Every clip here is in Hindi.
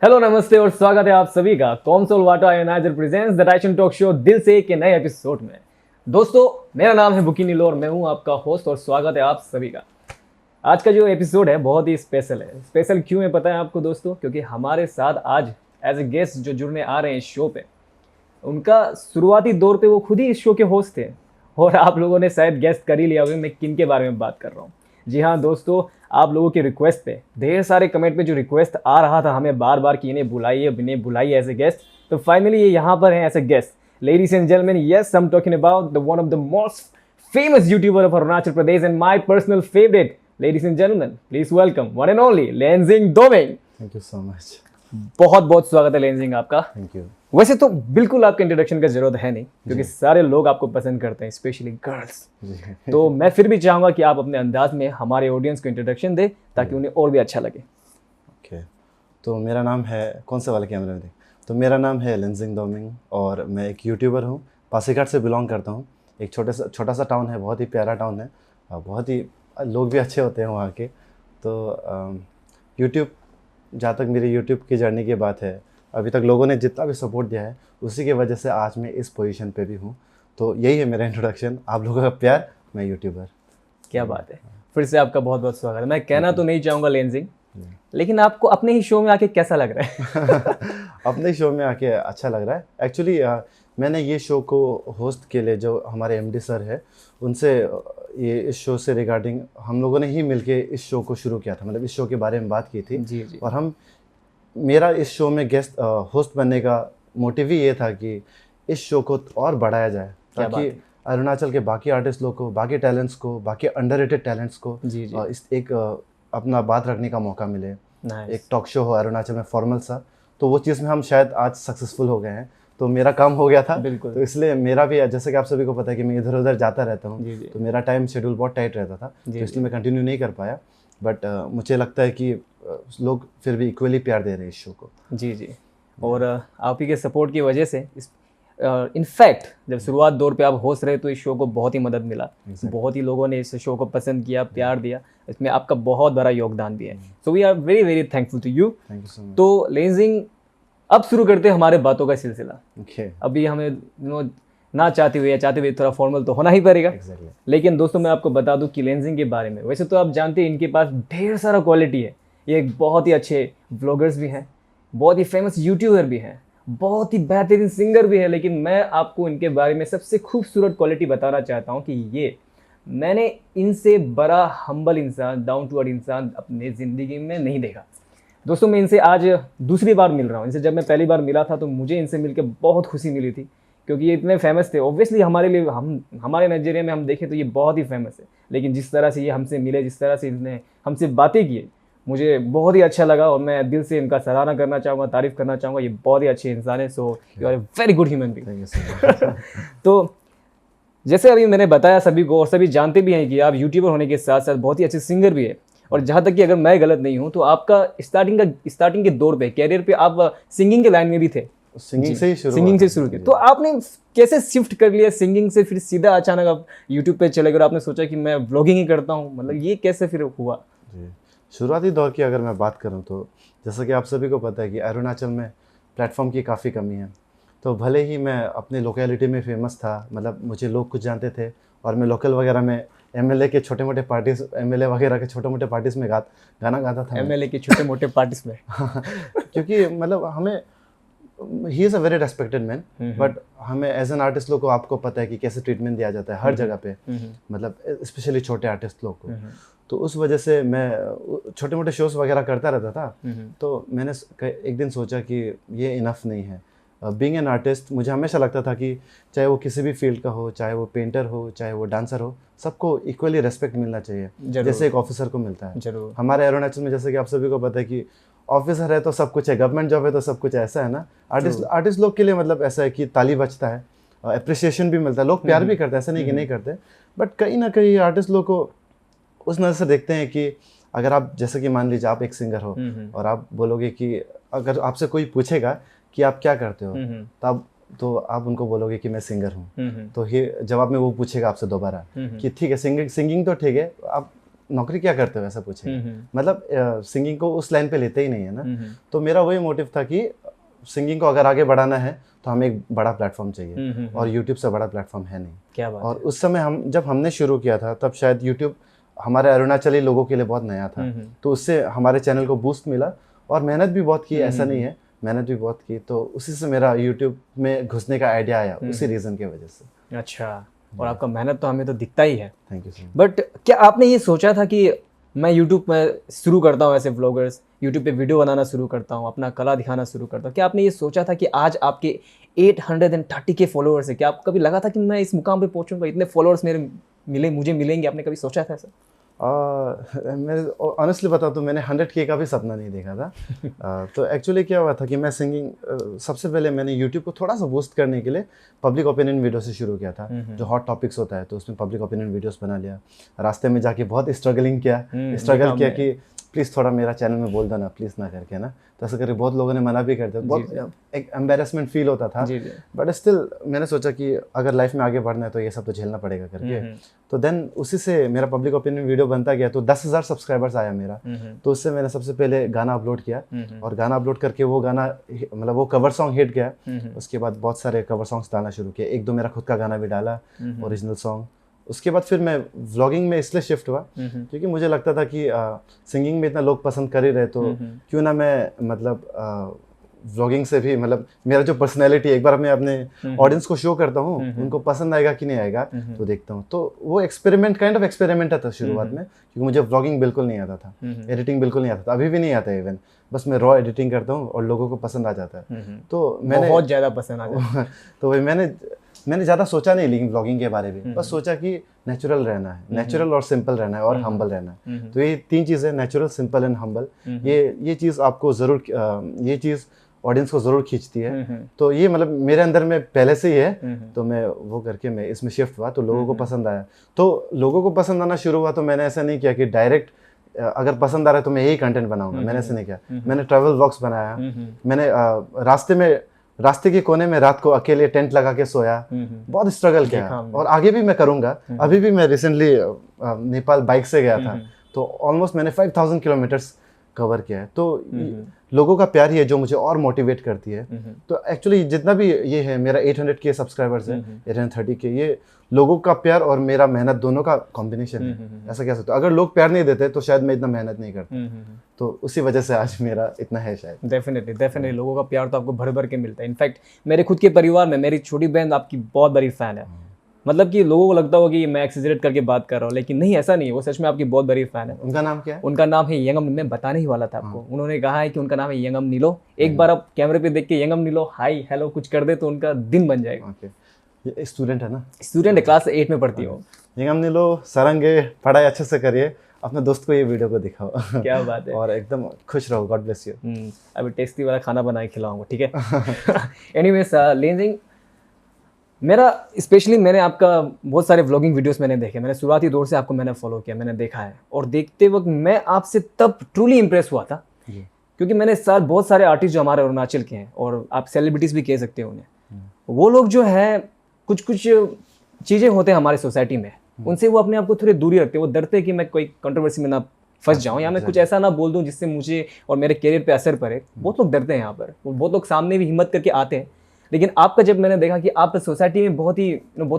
हेलो नमस्ते और स्वागत है आप सभी का console water ionizer presents the टाइशन टॉक शो दिल से के नए एपिसोड में। दोस्तों मेरा नाम है बुकी नीलो और मैं हूं आपका होस्ट और स्वागत है आप सभी का। आज का जो एपिसोड है बहुत ही स्पेशल है। स्पेशल क्यों है पता है आपको दोस्तों? क्योंकि हमारे साथ आज एज ए गेस्ट जो जुड़ने आ रहे हैं इस शो पे, उनका शुरुआती दौर पे वो खुद ही इस शो के होस्ट थे और आप लोगों ने शायद गेस्ट कर ही लिया होगा मैं किन के बारे में बात कर रहा हूँ। जी हाँ दोस्तों, आप लोगों के रिक्वेस्ट पे ढेर सारे कमेंट पे जो रिक्वेस्ट आ रहा था हमें बार बार कि इन्हें बुलाइए एज ए गेस्ट, तो फाइनली ये यहाँ पर हैं as a guest. Ladies and gentleman, yes I am talking about the one of the most famous YouTuber of Arunachal Pradesh and my personal favorite. Ladies and gentlemen, please welcome one and only Lenzing Doming. Thank you so much. बहुत बहुत स्वागत है लेंजिंग आपका। Thank you. वैसे तो बिल्कुल आपके इंट्रोडक्शन का जरूरत है नहीं क्योंकि सारे लोग आपको पसंद करते हैं, स्पेशली गर्ल्स। तो मैं फिर भी चाहूंगा कि आप अपने अंदाज में हमारे ऑडियंस को इंट्रोडक्शन दे ताकि उन्हें और भी अच्छा लगे। ओके, तो मेरा नाम है, कौन से वाले कैमरे में देख? तो मेरा नाम है लेंजिंग डोमिंग और मैं एक यूट्यूबर हूँ। पासीघाट से बिलोंग करता हूँ। एक छोटा सा टाउन है, बहुत ही प्यारा टाउन है और बहुत ही लोग भी अच्छे होते हैं वहाँ के। तो यूट्यूब, जहाँ तक मेरी यूट्यूब की जर्नी की बात है, अभी तक लोगों ने जितना भी सपोर्ट दिया है उसी की वजह से आज मैं इस पोजीशन पे भी हूँ। तो यही है मेरा इंट्रोडक्शन। आप लोगों का प्यार, मैं यूट्यूबर। क्या बात है, फिर से आपका बहुत बहुत स्वागत है। मैं कहना तो नहीं चाहूँगा लेंजिंग, लेकिन आपको अपने ही शो में आके कैसा लग रहा है? अपने शो में आके अच्छा लग रहा है। एक्चुअली मैंने ये शो को होस्ट के लिए जो हमारे एमडी सर है उनसे ये इस शो से रिगार्डिंग हम लोगों ने ही मिलके इस शो को शुरू किया था। मतलब इस शो के बारे में बात की थी। जी जी। और मेरा इस शो में गेस्ट होस्ट बनने का मोटिव ही ये था कि इस शो को और बढ़ाया जाए ताकि अरुणाचल के बाकी आर्टिस्ट लोग को, बाकी टैलेंट्स को, बाकी अंडररेटेड टैलेंट्स को जी जी। इस एक अपना बात रखने का मौका मिले। Nice. एक टॉक शो हो अरुणाचल में फॉर्मल सा, तो वो चीज़ में हम शायद आज सक्सेसफुल हो गए हैं। तो मेरा काम हो गया था। बिल्कुल। तो इसलिए मेरा भी, जैसे कि आप सभी को पता है कि मैं इधर उधर जाता रहता हूँ, तो मेरा टाइम शेड्यूल बहुत टाइट रहता था, तो इसलिए मैं कंटिन्यू नहीं कर पाया। बट मुझे लगता है कि लोग फिर भी इक्वली प्यार दे रहे हैं इस शो को। जी जी। और आप ही के सपोर्ट की वजह से इनफैक्ट जब शुरुआत दौर पे आप होस्ट रहे तो इस शो को बहुत ही मदद मिला। बहुत ही लोगों ने इस शो को पसंद किया, प्यार दिया, इसमें आपका बहुत बड़ा योगदान भी है। So we are very very thankful to you. Thank you so much. तो लेंजिंग, अब शुरू करते हैं हमारे बातों का सिलसिला। ओके। अभी हमें ना चाहते हुए या चाहते हुए थोड़ा फॉर्मल तो होना ही पड़ेगा। Exactly. लेकिन दोस्तों मैं आपको बता दूं कि लेंजिंग के बारे में, वैसे तो आप जानते हैं इनके पास ढेर सारा क्वालिटी है। ये एक बहुत ही अच्छे व्लॉगर्स भी हैं, बहुत ही फेमस यूट्यूबर भी हैं, बहुत ही बेहतरीन सिंगर भी है। लेकिन मैं आपको इनके बारे में सबसे खूबसूरत क्वालिटी बताना चाहता हूँ कि मैंने इनसे बड़ा हम्बल इंसान, डाउन टू अर्थ इंसान अपने ज़िंदगी में नहीं देखा। दोस्तों मैं इनसे आज दूसरी बार मिल रहा हूँ। इनसे जब मैं पहली बार मिला था तो मुझे इनसे मिलकर बहुत खुशी मिली थी क्योंकि ये इतने फेमस थे। ऑब्वियसली हमारे लिए, हमारे नज़रिए में हम देखें तो ये बहुत ही फेमस है, लेकिन जिस तरह से ये हमसे मिले, जिस तरह से इन्होंने हमसे बातें की, मुझे बहुत ही अच्छा लगा और मैं दिल से इनका सराहना करना चाहूँगा, तारीफ़ करना चाहूँगा। ये बहुत ही अच्छे इंसान है। So you are a very good human being. तो जैसे अभी मैंने बताया सभी को, और सभी जानते भी हैं कि आप यूट्यूबर होने के साथ साथ बहुत ही अच्छे सिंगर भी है। और जहाँ तक कि अगर मैं गलत नहीं हूँ तो आपका स्टार्टिंग के दौर पे, कैरियर पे आप सिंगिंग के लाइन में भी थे। सिंगिंग से ही शुरू किया। तो आपने कैसे शिफ्ट कर लिया सिंगिंग से, फिर सीधा अचानक आप यूट्यूब पे चले गए और आपने सोचा कि मैं व्लॉगिंग ही करता हूँ? मतलब ये कैसे फिर हुआ? जी, शुरुआती दौर की अगर मैं बात करूं तो जैसा कि आप सभी को पता है कि अरुणाचल में प्लेटफॉर्म की काफ़ी कमी है। तो भले ही मैं अपने लोकेलिटी में फेमस था, मतलब मुझे लोग कुछ जानते थे और मैं लोकल वगैरह में एमएलए के छोटे मोटे पार्टीज, एमएलए वगैरह के छोटे मोटे पार्टीज में गाना गाता था। एमएलए के छोटे मोटे पार्टीज में? क्योंकि मतलब हमें, he is a very respected man, but हमें एज एन आर्टिस्ट लोग को, आपको पता है कि कैसे ट्रीटमेंट दिया जाता है हर जगह पे, मतलब स्पेशली छोटे आर्टिस्ट लोग को। तो उस वजह से मैं छोटे मोटे शोज़ वगैरह करता रहता था। तो मैंने एक दिन सोचा कि ये इनफ नहीं है। बीइंग एन आर्टिस्ट, मुझे हमेशा लगता था कि चाहे वो किसी भी फील्ड का हो, चाहे वो पेंटर हो, चाहे वो डांसर हो, सबको इक्वली रेस्पेक्ट मिलना चाहिए जैसे एक ऑफिसर को मिलता है। हमारे अरुणाचल में जैसे कि आप सभी को पता है कि ऑफिसर है तो सब कुछ है, गवर्नमेंट जॉब है तो सब कुछ ऐसा है ना। आर्टिस्ट लोग के लिए मतलब ऐसा है कि ताली बजता है, अप्रिसिएशन भी मिलता है, लोग प्यार भी करते हैं, ऐसा नहीं कि नहीं करते। बट कहीं ना कहीं आर्टिस्ट लोग को उस नज़र से देखते हैं कि अगर आप, जैसे कि मान लीजिए आप एक सिंगर हो और आप बोलोगे कि अगर आपसे कोई पूछेगा कि आप क्या करते हो, तो आप उनको बोलोगे कि मैं सिंगर हूँ। तो ये जवाब में वो पूछेगा आपसे दोबारा कि ठीक है, सिंगिंग तो ठीक है, आप नौकरी क्या करते हो ऐसा पूछेंगे, मतलब सिंगिंग को उस लाइन पे लेते ही नहीं है ना। तो मेरा वही मोटिव था कि सिंगिंग को अगर आगे बढ़ाना है तो हमें एक बड़ा प्लेटफॉर्म चाहिए, और यूट्यूब से बड़ा प्लेटफॉर्म है नहीं। क्या बात और उस समय जब हमने शुरू किया था तब शायद यूट्यूब हमारे अरुणाचली लोगों के लिए बहुत नया था, तो उससे हमारे चैनल को बूस्ट मिला, और मेहनत भी बहुत की, ऐसा नहीं है, मेहनत भी बहुत की, तो उसी से मेरा यूट्यूब में घुसने का आइडिया आया, उसी रीज़न की वजह से। अच्छा, और आपका मेहनत तो हमें तो दिखता ही है। Thank you so much. But क्या आपने ये सोचा था कि मैं यूट्यूब में शुरू करता हूँ ऐसे व्लॉगर्स, यूट्यूब पे वीडियो बनाना शुरू करता हूँ, अपना कला दिखाना शुरू करता हूँ, क्या आपने ये सोचा था कि आज आपके 830K फॉलोअर्स है? क्या आप कभी लगा था कि मैं इस मुकाम पे पहुंचूंगा, इतने फॉलोअर्स मुझे मिलेंगे? आपने कभी सोचा था ऐसा? मैं ऑनेस्टली बताऊँ तो मैंने 100K का भी सपना नहीं देखा था। तो एक्चुअली क्या हुआ था कि मैं सिंगिंग सबसे पहले मैंने यूट्यूब को थोड़ा सा बूस्ट करने के लिए पब्लिक ओपिनियन वीडियो से शुरू किया था, जो हॉट टॉपिक्स होता है, तो उसमें पब्लिक ओपिनियन वीडियोस बना लिया। रास्ते में जाके बहुत स्ट्रगल किया कि प्लीज़ थोड़ा मेरा चैनल में बोल दो ना, प्लीज़ ना करके ना, तो ऐसा करके बहुत लोगों ने मना भी कर दिया, बहुत एक एम्बेरसमेंट फील होता था। बट स्टिल मैंने सोचा कि अगर लाइफ में आगे बढ़ना है तो ये सब तो झेलना पड़ेगा करके। तो देन उसी से मेरा पब्लिक ओपिनियन वीडियो बनता गया, तो 10,000 सब्सक्राइबर्स आया मेरा। तो उससे मैंने सबसे पहले गाना अपलोड किया, और गाना अपलोड करके वो गाना मतलब वो कवर सॉन्ग हिट गया। उसके बाद बहुत सारे कवर सॉन्ग्स डालना शुरू किया, एक दो मेरा खुद का गाना भी डाला, ओरिजिनल सॉन्ग। उसके बाद फिर मैं व्लॉगिंग में इसलिए शिफ्ट हुआ क्योंकि मुझे लगता था कि सिंगिंग में इतना लोग पसंद कर ही रहे, तो क्यों ना मैं मतलब व्लॉगिंग से भी मतलब मेरा जो पर्सनैलिटी एक बार मैं अपने ऑडियंस को शो करता हूँ, उनको पसंद आएगा कि नहीं आएगा तो देखता हूँ। तो वो काइंड ऑफ एक्सपेरिमेंट था शुरुआत में, क्योंकि मुझे व्लॉगिंग बिल्कुल नहीं आता था, एडिटिंग बिल्कुल नहीं आता था, अभी भी नहीं आता इवन, बस मैं रॉ एडिटिंग करता हूँ और लोगों को पसंद आ जाता है। तो मैंने बहुत ज़्यादा पसंद आ जाता है। तो वही मैंने ज़्यादा सोचा नहीं लेकिन व्लॉगिंग के बारे में, बस सोचा कि नेचुरल रहना है, नेचुरल और सिंपल रहना है और हम्बल रहना है। तो ये तीन चीज़ें, नेचुरल, सिंपल एंड हम्बल, ये चीज़ आपको ज़रूर, ये चीज़ ऑडियंस को ज़रूर खींचती है। तो ये मतलब मेरे अंदर में पहले से ही है, तो मैं वो करके मैं इसमें शिफ्ट हुआ, तो लोगों को पसंद आया। तो लोगों को पसंद आना शुरू हुआ, तो मैंने ऐसा नहीं किया कि डायरेक्ट अगर पसंद आ रहा है तो मैं यही कंटेंट बनाऊंगा, मैंने ऐसा नहीं किया। मैंने ट्रैवल व्लॉग्स बनाया, मैंने रास्ते के कोने में रात को अकेले टेंट लगा के सोया, बहुत स्ट्रगल किया, और आगे भी मैं करूंगा। अभी भी मैं रिसेंटली नेपाल बाइक से गया था, तो ऑलमोस्ट मैंने 5000 किलोमीटर्स कवर किया है। तो लोगों का प्यार ही है जो मुझे और मोटिवेट करती है। तो एक्चुअली जितना भी ये है, मेरा 800K सब्सक्राइबर्स है, 830K, ये लोगों का प्यार और मेरा मेहनत दोनों का कॉम्बिनेशन है, ऐसा कह सकते हो। अगर लोग प्यार नहीं देते तो शायद मैं इतना मेहनत नहीं करता, तो उसी वजह से आज मेरा इतना है शायद। डेफिनेटली लोगों का प्यार तो आपको भर भर के मिलता है। इनफैक्ट मेरे खुद के परिवार में मेरी छोटी बहन आपकी बहुत बड़ी फ़ैन है। मतलब कि लोगों को लगता होगा कि मैं एक्सेजरेट करके बात कर रहा हूँ, लेकिन नहीं, ऐसा नहीं है, वो सच में आपकी बहुत बड़ी फ़ैन है। उनका नाम क्या है? उनका नाम है यंगम, मैं बताने ही वाला था आपको। उन्होंने कहा है कि उनका नाम है यंगम नीलो। एक बार आप कैमरे पे देख के यंगम नीलो हाय हेलो कुछ कर दे तो उनका दिन बन जाएगा। ये स्टूडेंट है ना? स्टूडेंट है, क्लास 8 में पढ़ती हो। यंगम नीलो, सरंगे, पढ़ाई अच्छे से करिए, अपने दोस्त को ये वीडियो को दिखाओ। क्या बात है। और एकदम खुश रहो, गॉड ब्लेस यू। अभी टेस्टी वाला खाना बना के खिलाऊंगा, ठीक है। एनीवेज लेंजिंग, मेरा स्पेशली मैंने आपका बहुत सारे व्लॉगिंग वीडियोस मैंने देखे, मैंने शुरुआती दौर से आपको मैंने फॉलो किया, मैंने देखा है, और देखते वक्त मैं आपसे तब ट्रूली इम्प्रेस हुआ था, क्योंकि मैंने बहुत सारे आर्टिस्ट जो हमारे अरुणाचल के हैं, और आप सेलिब्रिटीज़ भी कह सकते हो उन्हें, वो लोग जो है कुछ चीज़ें होते हैं हमारी सोसाइटी में, उनसे वो अपने आप को थोड़ी दूरी रखते हैं। वो डरते हैं कि मैं कोई कंट्रोवर्सी में ना फंस जाऊं, या मैं कुछ ऐसा ना बोल दूं जिससे मुझे और मेरे करियर पे असर पड़े। बहुत लोग डरते हैं यहाँ पर, बहुत लोग सामने भी हिम्मत करके आते हैं। लेकिन आपका जब मैंने देखा कि आप सोसाइटी में बहुत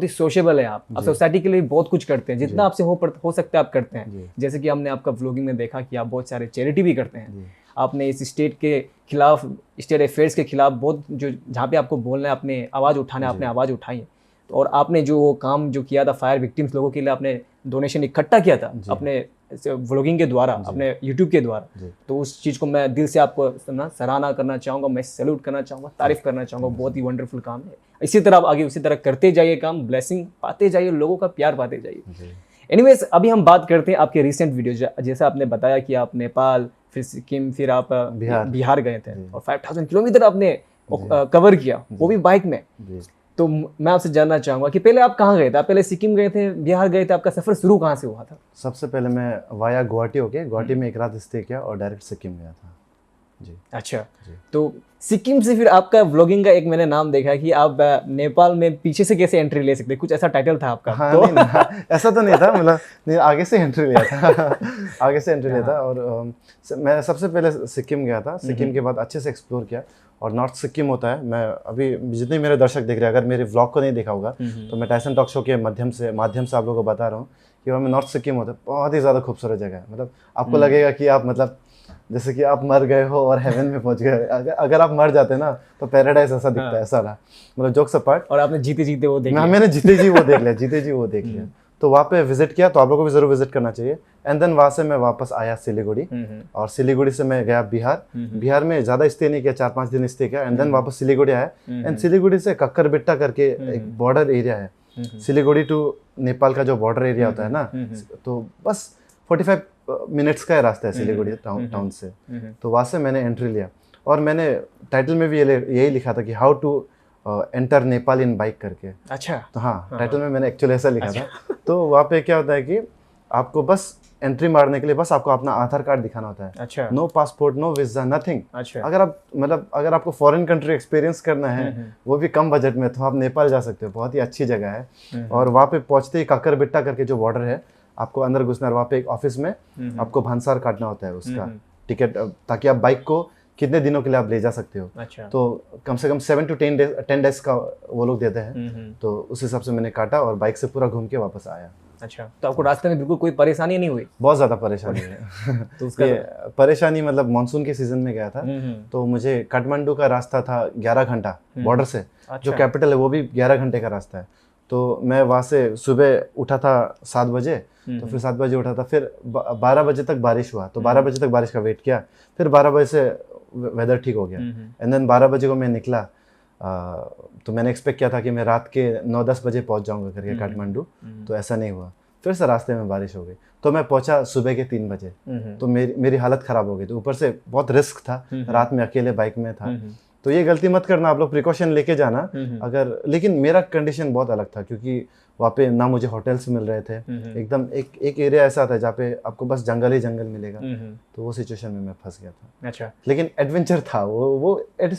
ही सोशेबल है, आप सोसाइटी के लिए बहुत कुछ करते हैं, जितना आपसे हो सकता है आप करते हैं। जैसे कि हमने आपका व्लॉगिंग में देखा कि आप बहुत सारे चैरिटी भी करते हैं। आपने इस स्टेट के खिलाफ, स्टेट अफेयर्स के खिलाफ बहुत जो जहाँ पे आपको बोलना है, अपने आवाज़ उठाना है, आपने आवाज़ उठाई है। और आपने जो काम जो किया था फायर विक्टिम्स लोगों के लिए, आपने डोनेशन इकट्ठा किया था अपने व्लॉगिंग के द्वारा, अपने यूट्यूब के द्वारा। तो उस चीज़ को मैं दिल से आपको सराहना करना चाहूँगा, मैं सैल्यूट करना चाहूँगा, तारीफ करना चाहूँगा। बहुत ही वंडरफुल काम है। इसी तरह आप आगे उसी तरह करते जाइए काम, ब्लेसिंग पाते जाइए, लोगों का प्यार पाते जाइए। एनीवेज, अभी हम बात करते हैं आपके रिसेंट वीडियो। जैसे आपने बताया कि आप नेपाल, फिर सिक्किम, फिर आप बिहार गए थे, और 5000 किलोमीटर आपने कवर किया, वो भी बाइक में। तो मैं आपसे जानना चाहूँगा कि पहले आप कहाँ गए थे? आप पहले सिक्किम गए थे, बिहार गए थे, आपका सफ़र शुरू कहाँ से हुआ था? सबसे पहले मैं वाया गुवाहाटी होके, गुवाहाटी में एक रात स्टे किया और डायरेक्ट सिक्किम गया था। जी अच्छा, जी। तो सिक्किम से फिर आपका व्लॉगिंग का एक मैंने नाम देखा है कि आप नेपाल में पीछे से कैसे एंट्री ले सकते हैं, कुछ ऐसा टाइटल था आपका। हाँ तो नहीं नहीं, हाँ, ऐसा तो नहीं था, मतलब नहीं, आगे से एंट्री लिया था आगे से एंट्री लिया था। और मैं सबसे पहले सिक्किम गया था, सिक्किम के बाद अच्छे से एक्सप्लोर किया। और नॉर्थ सिक्किम होता है, मैं अभी जितने मेरे दर्शक देख रहे हैं, अगर मेरे व्लॉग को नहीं देखा होगा तो मैं टाइसन टॉक शो के माध्यम से आप लोगों को बता रहा हूँ कि वहाँ में नॉर्थ सिक्किम होता है, बहुत ही ज़्यादा खूबसूरत जगह है। मतलब आपको लगेगा कि आप मतलब जैसे कि आप मर गए हो और हेवन में पहुंच गए। अगर आप मर जाते ना तो पैराडाइज ऐसा दिखता है, ऐसा रहा। मतलब जोक्स अपार्ट, और आपने जीते जीते वो देख लिया। मैंने जीते जी वो देख लिया, जीते जी वो देख लिया। तो वहाँ पे विजिट किया, तो आप लोगों को भी जरूर विजिट करना चाहिए। एंड देन वहाँ से मैं वापस आया सिलीगुड़ी, और सिलीगुड़ी से मैं गया बिहार। बिहार में ज़्यादा स्टे नहीं किया, 4-5 दिन स्टे किया। एंड देन वापस सिलीगुड़ी आया। एंड सिलीगुड़ी से कक्करबिट्टा करके एक बॉर्डर एरिया है, सिलीगुड़ी टू नेपाल का जो बॉर्डर एरिया होता है ना, तो बस 45 मिनट्स का रास्ता है सिलीगुड़ी टाउन से। तो वहाँ से मैंने एंट्री लिया, और मैंने टाइटल में भी यही लिखा था कि how to enter Nepal in bike करके। अच्छा, तो हाँ, टाइटल में मैंने एक्चुअली ऐसा लिखा था। तो वहाँ पे क्या होता है कि आपको बस एंट्री मारने के लिए बस आपको अपना आधार कार्ड दिखाना होता है। अच्छा, no passport, no visa, nothing. अच्छा, अगर आप मतलब अगर आपको फॉरेन कंट्री एक्सपीरियंस करना है, वो भी कम बजट में, तो आप नेपाल जा सकते हो, बहुत ही अच्छी जगह है। और वहाँ पे पहुँचते ही काकरबिट्टा करके जो बॉर्डर है, आपको अंदर घुसना है। वहाँ पे एक ऑफिस में आपको भांसार काटना होता है उसका टिकट, ताकि आप बाइक को कितने दिनों के लिए आप ले जा सकते हो। अच्छा, तो कम से कम 7 to 10 डेज का वो लोग देते हैं। तो उस हिसाब से मैंने काटा और बाइक से पूरा घूम के वापस आया। अच्छा, तो आपको रास्ते में बिल्कुल कोई परेशानी नहीं हुई? बहुत ज़्यादा परेशानी है तो उसका ये परेशानी मतलब मानसून के सीजन में गया था, तो मुझे काठमांडू का रास्ता था 11 घंटा बॉर्डर से। जो कैपिटल है वो भी 11 घंटे का रास्ता है। तो मैं वहाँ से सुबह उठा था 7 बजे, तो फिर 7 बजे उठा था, फिर 12 बजे तक बारिश हुआ, तो 12 बजे तक बारिश का वेट किया, फिर 12 बजे से वेदर ठीक हो गया। एंड देन 12 बजे को मैं निकला। तो मैंने एक्सपेक्ट किया था कि मैं रात के 9-10 बजे पहुंच जाऊंगा करके काठमांडू, तो ऐसा नहीं हुआ। फिर से रास्ते में बारिश हो गई, तो मैं पहुंचा सुबह के 3 बजे। तो मेरी हालत ख़राब हो गई। तो ऊपर से बहुत रिस्क था, रात में अकेले बाइक में था। तो ये गलती मत करना, आप लोग प्रिकॉशन लेके जाना अगर। लेकिन मेरा कंडीशन बहुत अलग था, क्योंकि वहाँ पे ना मुझे होटल्स मिल रहे थे, एकदम एक एरिया ऐसा था जहाँ पे आपको बस जंगल ही जंगल मिलेगा। तो वो सिचुएशन में मैं फंस गया था। अच्छा, लेकिन एडवेंचर था वो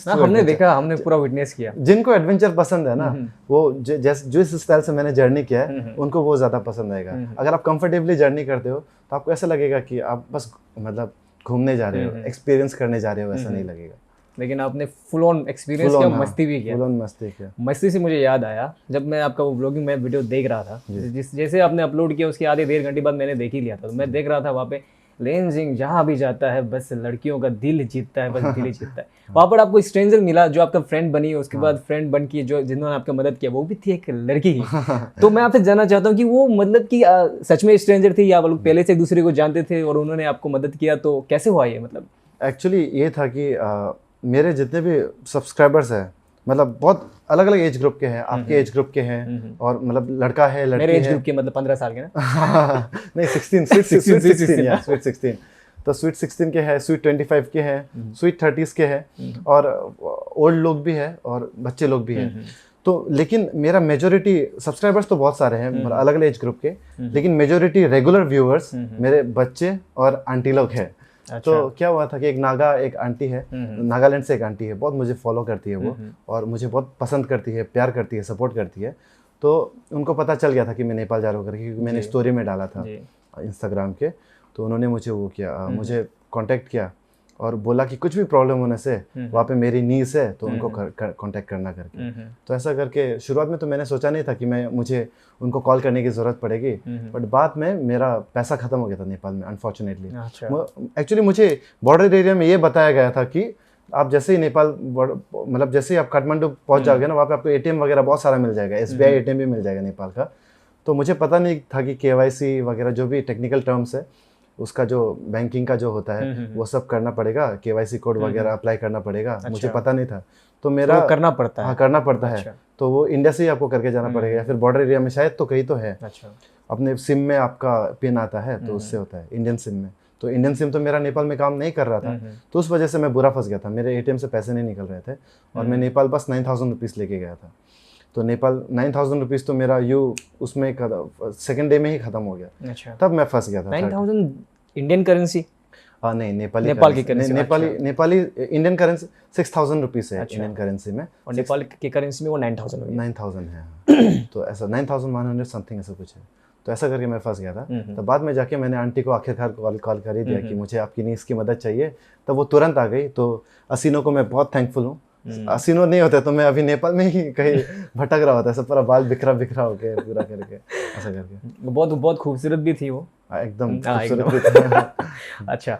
हमने देखा, हमने पूरा विटनेस किया। जिनको एडवेंचर पसंद है ना, वो जिस स्टाइल से मैंने जर्नी किया है, उनको वो ज़्यादा पसंद आएगा। अगर आप कंफर्टेबली जर्नी करते हो तो आपको ऐसा लगेगा कि आप बस मतलब घूमने जा रहे हो, एक्सपीरियंस करने जा रहे हो, ऐसा नहीं लगेगा। लेकिन आपने फुल ऑन एक्सपीरियंस किया, मस्ती भी किया। फुल ऑन मस्ती किया। मस्ती से मुझे याद आया, जब मैं आपका वो व्लॉगिंग में वीडियो देख रहा था, जैसे आपने अपलोड किया उसके आधे 1.5 घंटे बाद मैंने देख ही लिया था। तो मैं देख रहा था वहाँ पे लेंजिंग जहाँ भी जाता है बस लड़कियों का दिल जीतता है, बस दिल ही जीतता है। वहाँ पर आपको स्ट्रेंजर मिला जो आपका फ्रेंड बनी, उसके बाद फ्रेंड बन की जो जिन्होंने आपका मदद किया वो भी थी एक लड़की ही। तो मैं आपसे जानना चाहता हूँ कि वो मतलब कि सच में स्ट्रेंजर थी या वो लोग पहले से एक दूसरे को जानते थे और उन्होंने आपको मदद किया, तो कैसे हुआ ये? मतलब एक्चुअली ये था कि मेरे जितने भी सब्सक्राइबर्स हैं, मतलब बहुत अलग अलग एज ग्रुप के हैं, आपके एज ग्रुप के हैं, और मतलब लड़का है, लड़की है। मेरे एज ग्रुप के मतलब 15 साल के ना नहीं 16 स्वीट 16। तो स्वीट 16 के हैं, स्वीट 25 के हैं, स्वीट 30s के हैं, और ओल्ड लोग भी हैं और बच्चे लोग भी हैं। तो लेकिन मेरा मेजोरिटी सब्सक्राइबर्स तो बहुत सारे हैं अलग अलग एज ग्रुप के, लेकिन मेजोरिटी रेगुलर व्यूअर्स मेरे बच्चे और आंटी लोग हैं। तो क्या हुआ था कि एक आंटी है, नागालैंड से एक आंटी है, बहुत मुझे फॉलो करती है वो, और मुझे बहुत पसंद करती है, प्यार करती है, सपोर्ट करती है। तो उनको पता चल गया था कि मैं नेपाल जा रहा हूँ करके, क्योंकि मैंने स्टोरी में डाला था इंस्टाग्राम के। तो उन्होंने मुझे वो किया, मुझे कांटेक्ट किया और बोला कि कुछ भी प्रॉब्लम होने से वहाँ पे मेरी नीस है, तो उनको कांटेक्ट करना करके। तो ऐसा करके शुरुआत में तो मैंने सोचा नहीं था कि मुझे उनको कॉल करने की ज़रूरत पड़ेगी, बट बाद में मेरा पैसा ख़त्म हो गया था नेपाल में, अनफॉर्चुनेटली। एक्चुअली मुझे बॉर्डर एरिया में ये बताया गया था कि आप जैसे ही नेपाल मतलब जैसे ही आप काठमांडू पहुँच जाओगे ना, वहाँ पे आपको ATM वगैरह बहुत सारा मिल जाएगा, SBI ATM भी मिल जाएगा नेपाल का। तो मुझे पता नहीं था कि KYC वगैरह जो भी टेक्निकल टर्म्स है, उसका जो बैंकिंग का जो होता है वो सब करना पड़ेगा, KYC कोड वगैरह अप्लाई करना पड़ेगा। मुझे पता नहीं था, तो मेरा करना पड़ता है। हाँ, करना पड़ता है। तो वो इंडिया से ही आपको करके जाना पड़ेगा, या फिर बॉर्डर एरिया में शायद तो कहीं तो है। अपने सिम में आपका पिन आता है, तो उससे होता है इंडियन सिम में। तो इंडियन सिम तो मेरा नेपाल में काम नहीं कर रहा था, तो उस वजह से मैं बुरा फंस गया था। मेरे ATM से पैसे नहीं निकल रहे थे, और मैं नेपाल बस 9,000 रुपीज़ लेके गया था। तो नेपाल 9,000 रुपीज़ तो मेरा उसमें सेकेंड डे में ही ख़त्म हो गया। तब मैं फंस गया था। 9,000 इंडियन करेंसी? नहीं, नेपाली नेपाल की currency, currency, Nepali Indian currency 6,000 rupees है इंडियन करेंसी में, और नेपाल की करेंसी में वो 9,000 हो गया। 9,000 है। तो ऐसा 9,100 समथिंग ऐसा कुछ है। तो ऐसा करके मैं फंस गया था। तो बाद में जाके मैंने आंटी को आखिरकार कॉल कर ही दिया कि मुझे आपकी नीस की मदद चाहिए, तब वो तुरंत आ गई। तो असीनो को मैं बहुत थैंकफुल हूँ। असीनो नहीं होता तो मैं अभी नेपाल में ही कहीं भटक रहा होता, सब पूरा बाल बिखरा बिखरा हो गया पूरा करके, ऐसा करके। बहुत खूबसूरत भी थी वो, एकदम खूबसूरत भी थी। अच्छा,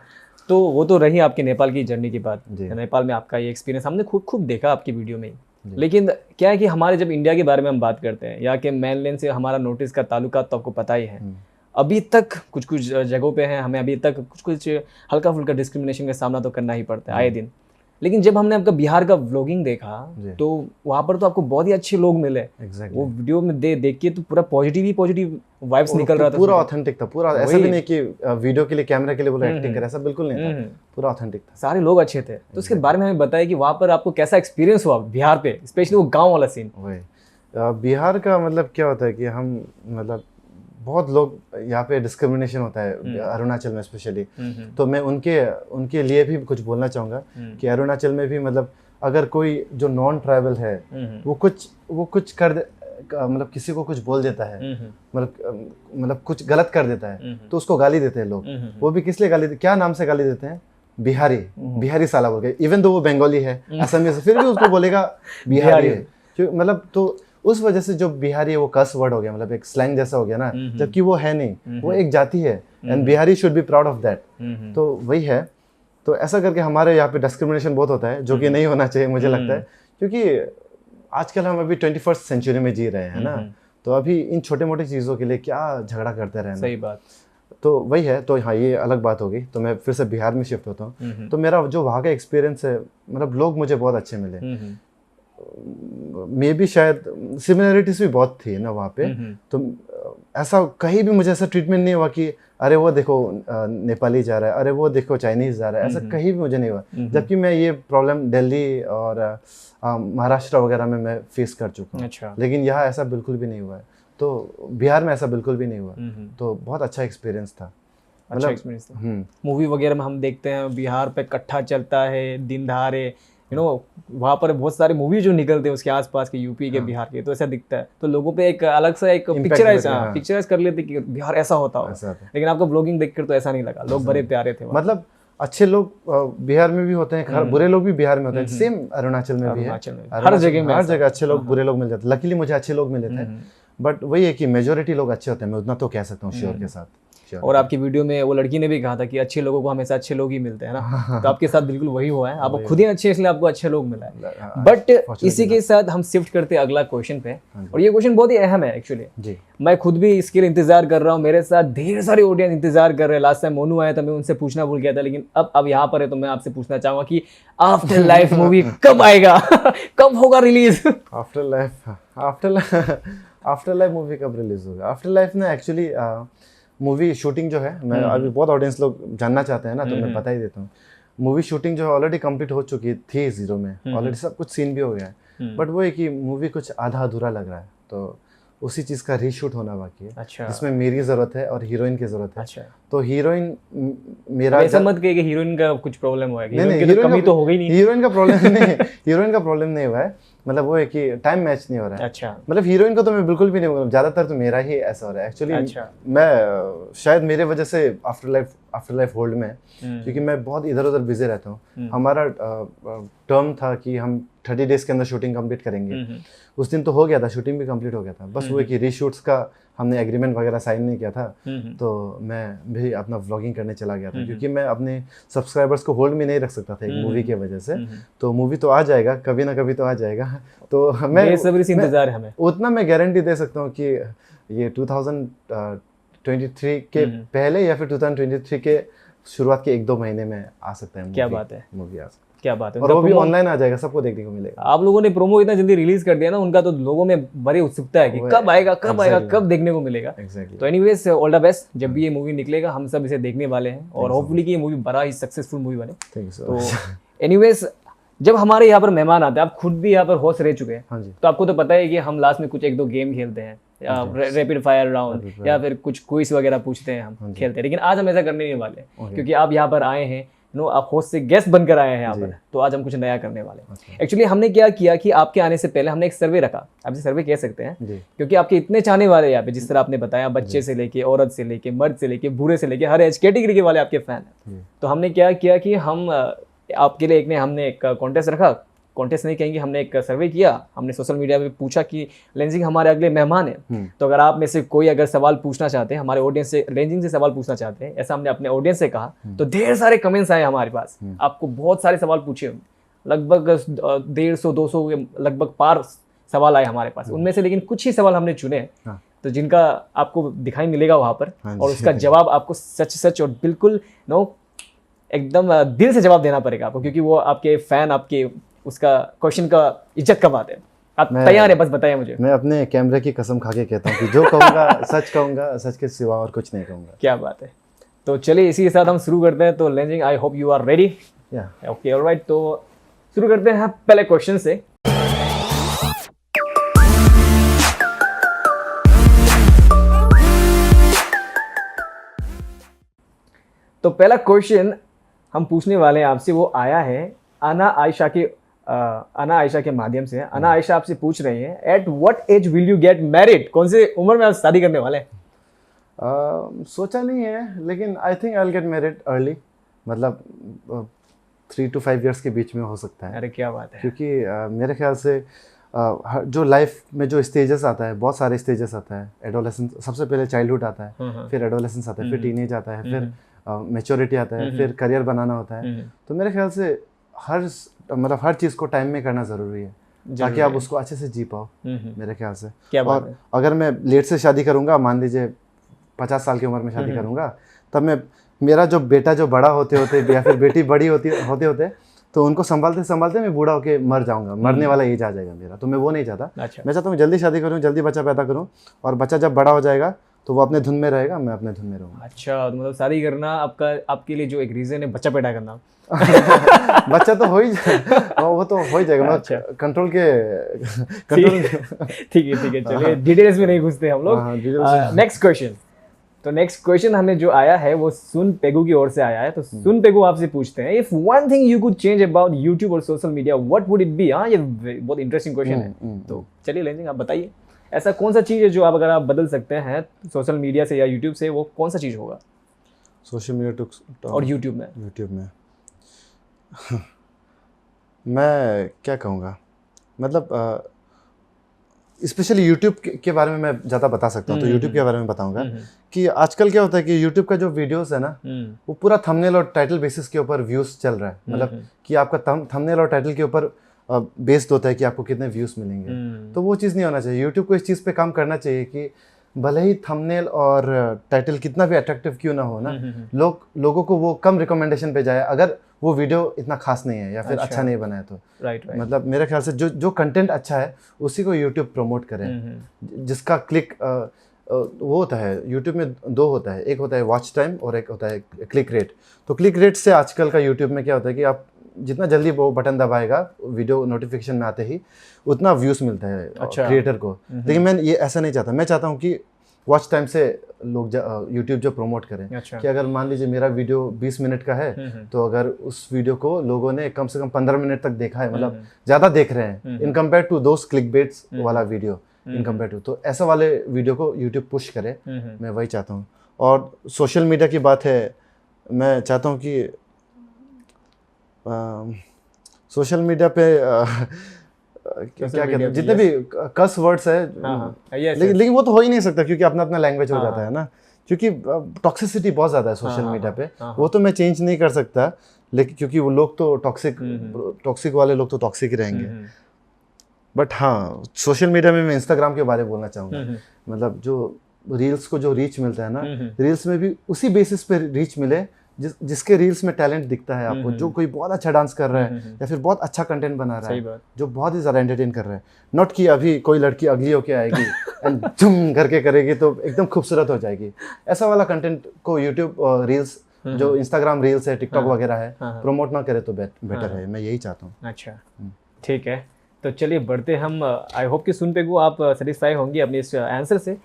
तो वो तो रही आपकी नेपाल की जर्नी की बात। जी। नेपाल में आपका ये एक्सपीरियंस हमने खूब देखा आपकी वीडियो में ही। लेकिन क्या है कि हमारे जब इंडिया के बारे में हम बात करते हैं, या कि मेनलैंड से हमारा नॉर्थ ईस्ट का ताल्लुकात तो आपको पता ही है। अभी तक कुछ जगहों पे हैं, हमें अभी तक कुछ हल्का फुल्का डिस्क्रिमिनेशन का सामना तो करना ही पड़ता है आए दिन। लेकिन जब हमने आपका बिहार का व्लॉगिंग देखा तो वहाँ पर तो आपको बहुत ही अच्छे लोग मिले। वो वीडियो में देख के तो पूरा पॉजिटिव वाइब्स निकल रहा था, पूरा ऑथेंटिक था, पूरा ऐसा भी नहीं कि वीडियो के लिए कैमरा के लिए बोला एक्टिंग करे, ऐसा बिल्कुल नहीं था, पूरा ऑथेंटिक था, सारे लोग अच्छे थे। तो उसके बारे में हमें बताया कि वहाँ पर आपको कैसा एक्सपीरियंस हुआ बिहार पे, स्पेशली वो गाँव वाला सीन। वही बिहार का मतलब क्या होता है कि हम मतलब बहुत लोग यहाँ पे डिस्क्रिमिनेशन होता है अरुणाचल में स्पेशली। तो मैं उनके लिए भी कुछ बोलना चाहूँगा कि अरुणाचल में भी मतलब अगर कोई जो नॉन ट्राइबल है वो कुछ कर दे, मतलब किसी को कुछ बोल देता है, मतलब कुछ गलत कर देता है, तो उसको गाली देते हैं लोग। वो भी किस लिए गाली क्या नाम से गाली देते हैं? बिहारी साला बोल के। इवन दो वो बंगाली है, असमी से, फिर भी उसको बोलेगा बिहारी है। मतलब तो उस वजह से जो बिहारी है वो कस वर्ड हो गया, मतलब एक स्लैंग जैसा हो गया ना, जबकि वो है नहीं, वो एक जाति है। And Bihari should be proud of that. तो वही है। तो ऐसा करके हमारे यहाँ पे डिस्क्रिमिनेशन बहुत होता है, जो कि नहीं होना चाहिए मुझे लगता है, क्योंकि आजकल हम अभी 21st सेंचुरी में जी रहे हैं ना। तो अभी इन छोटे मोटे चीज़ों के लिए क्या झगड़ा करते रहना। सही बात। तो वही है। तो हाँ, ये अलग बात हो गई। तो मैं फिर से बिहार में शिफ्ट होता हूँ। तो मेरा जो वहाँ का एक्सपीरियंस है, मतलब लोग मुझे बहुत अच्छे मिले। मे भी शायद सिमिलरिटीज भी बहुत थी ना वहाँ पे। तो ऐसा कहीं भी मुझे ऐसा ट्रीटमेंट नहीं हुआ कि अरे वो देखो नेपाली जा रहा है, अरे वो देखो चाइनीज जा रहा है, ऐसा कहीं भी मुझे नहीं हुआ। जबकि मैं ये प्रॉब्लम दिल्ली और महाराष्ट्र वगैरह में मैं फेस कर चुका हूँ। अच्छा। लेकिन यहाँ ऐसा बिल्कुल भी नहीं हुआ है। तो बिहार में ऐसा बिल्कुल भी नहीं हुआ। तो बहुत अच्छा एक्सपीरियंस था। अच्छा एक्सपीरियंस था। मूवी वगैरह में हम देखते हैं बिहार पे कट्ठा चलता है, दिन दहाड़े, वहाँ पर बहुत सारे मूवी जो निकलते हैं उसके आसपास के यूपी के बिहार के, तो ऐसा दिखता है। तो लोगों पे एक अलग सा एक पिक्चराइज कर लेते कि बिहार ऐसा होता हो। लेकिन आपको ब्लॉगिंग देखकर तो ऐसा नहीं लगा, लोग बड़े प्यारे थे। मतलब अच्छे लोग बिहार में भी होते हैं, बुरे लोग भी बिहार में होते हैं। सेम अरुणाचल में भी है, हर जगह अच्छे लोग बुरे लोग मिल जाते हैं। लकीली मुझे अच्छे लोग मिले थे, बट वही है कि मेजोरिटी लोग अच्छे होते हैं, मैं उतना तो कह सकता हूँ श्योर के साथ। और आपकी वीडियो में वो लड़की ने भी कहा था कि अच्छे लोगों को हमेशा अच्छे लोग ही मिलते हैं ना। तो आपके साथ बिल्कुल वही हुआ है, आप खुद ही अच्छे, इसलिए आपको अच्छे लोग मिला है। बट इसी के साथ हम शिफ्ट करते हैं अगला क्वेश्चन पे, और ये क्वेश्चन बहुत ही अहम है एक्चुअली। मैं खुद भी इसके लिए इंतजार कर रहा हूँ, मेरे साथ ढेर सारे ऑडियंस इंतजार कर रहे हैं। लास्ट टाइम मोनू आया था, मैं उनसे पूछना भूल गया था, लेकिन अब यहाँ पर है तो मैं आपसे पूछना चाहूंगा कि आफ्टर लाइफ मूवी कब आएगा, कब होगा रिलीज? आफ्टर लाइफ मूवी कब रिलीज होगा? आफ्टर लाइफ ना एक्चुअली मूवी शूटिंग जो है, मैं अभी बहुत ऑडियंस लोग जानना चाहते हैं ना, तो मैं बता ही देता हूँ। मूवी शूटिंग जो है ऑलरेडी कंप्लीट हो चुकी थी जीरो में, ऑलरेडी सब कुछ सीन भी हो गया है। बट वो है कि मूवी कुछ आधा अधूरा लग रहा है, तो उसी चीज़ का रीशूट होना बाकी है। अच्छा। जिसमें मेरी ज़रूरत है और हीरोइन की ज़रूरत है। अच्छा। तो हीरोइन मेरा ऐसा मत कहिए कि हीरोइन का कुछ प्रॉब्लम हुआ है। नहीं, कमी तो हो गई नहीं। हीरोइन का प्रॉब्लम नहीं हुआ है। मतलब वो है कि टाइम मैच नहीं हो रहा है। अच्छा। मतलब हीरोइन को तो मैं बिल्कुल भी नहीं बोलूँगा, ज़्यादातर तो मेरा ही ऐसा हो रहा है एक्चुअली। अच्छा। मैं शायद मेरे वजह से आफ्टर लाइफ होल्ड में, क्योंकि मैं बहुत इधर उधर बिजी रहता हूँ। हमारा टर्म था कि हम 30 डेज के अंदर शूटिंग कंप्लीट करेंगे। उस दिन तो हो गया था, शूटिंग भी कंप्लीट हो गया था। बस वो है कि रीशूट्स का हमने एग्रीमेंट वगैरह साइन नहीं किया था। तो मैं भी अपना व्लॉगिंग करने चला गया था, क्योंकि मैं अपने सब्सक्राइबर्स को होल्ड में नहीं रख सकता था एक मूवी की वजह से। तो मूवी तो आ जाएगा, कभी ना कभी तो आ जाएगा। तो मैं बेसब्री से इंतजार है हमें। उतना मैं गारंटी दे सकता हूँ कि ये 2023 के पहले या फिर 2023 के शुरुआत के 1-2 महीने में आ सकता है। क्या बात है, मूवी आ सकता है। क्या बात है। और वो भी ऑनलाइन आ जाएगा, सबको देखने को मिलेगा। आप लोगों ने प्रोमो इतना जल्दी रिलीज कर दिया ना उनका, तो लोगों में बड़ी उत्सुकता है कि कब आएगा, कब देखने को मिलेगा। तो एनीवेज ऑल द बेस्ट, जब भी ये मूवी निकलेगा हम सब इसे देखने वाले हैं, और होपफुली कि ये मूवी बड़ा ही सक्सेसफुल मूवी बने। तो एनीवेज जब हमारे यहाँ पर मेहमान आते हैं, आप खुद भी यहाँ पर होस्ट रह चुके हैं, तो आपको तो पता है कि हम लास्ट में कुछ 1-2 गेम खेलते हैं, रैपिड फायर राउंड या फिर कुछ क्विज वगैरह पूछते हैं, हम खेलते हैं। लेकिन आज हम ऐसा करने नहीं वाले, क्योंकि आप यहाँ पर आए हैं, आप होस्ट से गेस्ट बनकर आए हैं यहाँ पर, तो आज हम कुछ नया करने वाले हैं। एक्चुअली हमने क्या किया कि आपके आने से पहले हमने एक सर्वे रखा, आप इसे सर्वे कह सकते हैं, क्योंकि आपके इतने चाहने वाले हैं यहाँ पे, जिस तरह आपने बताया, बच्चे से लेके, औरत से लेके, मर्द से लेके, बूढ़े से लेके, हर एज कैटेगरी के वाले आपके फैन हैं। तो हमने क्या किया कि हम आपके लिए हमने एक कॉन्टेस्ट रखा, कॉन्टेस्ट नहीं कहेंगे, हमने एक सर्वे किया, हमने सोशल मीडिया पे पूछा कि लेंजिंग हमारे अगले मेहमान हैं, तो अगर आप में से कोई अगर सवाल पूछना चाहते हैं, हमारे ऑडियंस से लेंजिंग से सवाल पूछना चाहते हैं, ऐसा हमने अपने ऑडियंस से कहा, तो ढेर सारे कमेंट्स आए हमारे पास, आपको बहुत सारे सवाल पूछे होंगे, लगभग 150-200 लगभग पार सवाल आए हमारे पास। उनमें से लेकिन कुछ ही सवाल हमने चुने, तो जिनका आपको दिखाई मिलेगा वहाँ पर, और उसका जवाब आपको सच और बिल्कुल एकदम दिल से जवाब देना पड़ेगा आपको, क्योंकि वो आपके फैन, आपके उसका क्वेश्चन का इज्जत का बात है। आप तैयार है? बस बताइए मुझे। मैं अपने कैमरे की कसम खा के कहता हूँ कि जो कहूँगा सच के सिवा और कुछ नहीं कहूँगा। क्या बात है। तो चलिए इसी के साथ हम शुरू करते हैं। तो Lenjing, I hope you are ready. Okay, alright, तो शुरू करते हैं पहले क्वेश्चन से। तो पहला क्वेश्चन हम पूछने वाले हैं आपसे, वो आया है अना आयशा के माध्यम से। अना आयशा आपसे पूछ रही हैं, at what age will you get married? कौन से उम्र में आप शादी करने वाले हैं? सोचा नहीं है, लेकिन I think I will get married early, मतलब 3 to 5 years के बीच में हो सकता है। अरे क्या बात है। क्योंकि मेरे ख्याल से जो लाइफ में जो स्टेजेस आता है, बहुत सारे स्टेजेस आता है। एडोलेसेंस, सबसे पहले चाइल्डहड आता है, फिर एडोलेसेंस आता है, फिर टीनेज आता है, फिर मैच्योरिटी आता है, फिर करियर बनाना होता है। तो मेरे ख्याल से हर चीज़ को टाइम में करना ज़रूरी है, ताकि आप उसको अच्छे से जी पाओ, मेरे ख्याल से। और अगर मैं लेट से शादी करूँगा, मान लीजिए 50 साल की उम्र में शादी करूँगा, तब मेरा जो बेटा जो बड़ा होते होते या फिर बेटी बड़ी होते तो उनको संभालते मैं बूढ़ा होके मर जाऊँगा, मरने वाला एज आ जाएगा मेरा। तो मैं वो नहीं चाहता। मैं चाहता हूँ जल्दी शादी करूँ, जल्दी बच्चा पैदा करूँ, और बच्चा जब बड़ा हो जाएगा तो वो अपने धुन में रहेगा, मैं अपने धुन में रहूँगा। अच्छा, तो मतलब शादी करना आपके लिए जो एक रीज़न है, बच्चा पैदा करना। बच्चा तो हो ही वो तो हो ही जाएगा। अच्छा। कंट्रोल ठीक है, चलिए डिटेल्स में नहीं घुसते हम लोग। Next question. तो नेक्स्ट क्वेश्चन हमें जो आया है वो सुन पेगू की ओर से आया है। तो सुन पेगू आपसे पूछते हैं, if one thing you could change about YouTube और social media, what would it be? हाँ, ये बहुत इंटरेस्टिंग क्वेश्चन है। तो चलिए लेंजिंग, आप बताइए, ऐसा कौन सा चीज़ है जो अगर आप बदल सकते हैं सोशल मीडिया से या यूट्यूब से, वो कौन सा चीज़ होगा? सोशल मीडिया और यूट्यूब में मैं क्या कहूँगा, मतलब स्पेशली यूट्यूब के बारे में मैं ज़्यादा बता सकता हूँ। तो यूट्यूब के बारे में बताऊँगा कि आजकल क्या होता है कि यूट्यूब का जो वीडियोस है ना, वो पूरा थंबनेल और टाइटल बेसिस के ऊपर व्यूज़ चल रहा है। मतलब कि आपका थंबनेल और टाइटल के ऊपर बेस्ड होता है कि आपको कितने व्यूज़ मिलेंगे। तो वो चीज़ नहीं होना चाहिए। यूट्यूब को इस चीज़ पे काम करना चाहिए कि भले ही थंबनेल और टाइटल कितना भी अट्रैक्टिव क्यों ना हो ना, लोगों को वो कम रिकमेंडेशन पे जाए अगर वो वीडियो इतना खास नहीं है या फिर अच्छा नहीं बना है तो। राइट। मतलब मेरे ख्याल से जो कंटेंट अच्छा है उसी को यूट्यूब प्रमोट करे, जिसका क्लिक वो होता है। यूट्यूब में 2 होता है, एक होता है वॉच टाइम और एक होता है क्लिक रेट। तो क्लिक रेट से आजकल का यूट्यूब में क्या होता है कि आप जितना जल्दी वो बटन दबाएगा वीडियो नोटिफिकेशन में आते ही, उतना व्यूज़ मिलता है क्रिएटर को। लेकिन मैं ये ऐसा नहीं चाहता। मैं चाहता हूँ कि वॉच टाइम से लोग यूट्यूब जो प्रमोट करें। कि अगर मान लीजिए मेरा वीडियो 20 मिनट का है, तो अगर उस वीडियो को लोगों ने कम से कम 15 मिनट तक देखा है, मतलब ज़्यादा देख रहे हैं in compare to those clickbaits वाला वीडियो इन कंपेयर टू, तो ऐसा वाले वीडियो को यूट्यूब पुश करे। मैं वही चाहता हूँ। और सोशल मीडिया की बात है, मैं चाहता हूँ कि सोशल मीडिया पे क्या कहते हैं, जितने भी कस वर्ड्स है, लेकिन वो तो हो ही नहीं सकता क्योंकि अपना अपना लैंग्वेज हो जाता है ना। क्योंकि टॉक्सिसिटी बहुत ज़्यादा है सोशल मीडिया पे। वो तो मैं चेंज नहीं कर सकता, लेकिन क्योंकि वो लोग तो टॉक्सिक वाले लोग तो टॉक्सिक ही रहेंगे। बट हाँ, सोशल मीडिया में मैं इंस्टाग्राम के बारे में बोलना चाहूँगा। मतलब जो रील्स को जो रीच मिलता है ना, रील्स में भी उसी बेसिस पे रीच मिले जिसके रील्स में टैलेंट दिखता है आपको। जो कोई बहुत अच्छा डांस कर रहा है या फिर बहुत अच्छा कंटेंट बना रहा है, जो बहुत ही ज़्यादा एंटरटेन कर रहा है। नॉट कि अभी कोई लड़की अगली होके आएगी एंड झुम करके करेगी तो एकदम खूबसूरत हो जाएगी। ऐसा वाला कंटेंट को यूट्यूब रील्स, जो इंस्टाग्राम रील्स है, टिकटॉक वगैरह है, प्रमोट ना करे तो बेटर है। मैं यही चाहता हूँ। अच्छा, ठीक है। तो चलिए बढ़ते हम, आई होप कि सुन पे को आप सेटिस्फाई होंगे अपने इस आंसर से।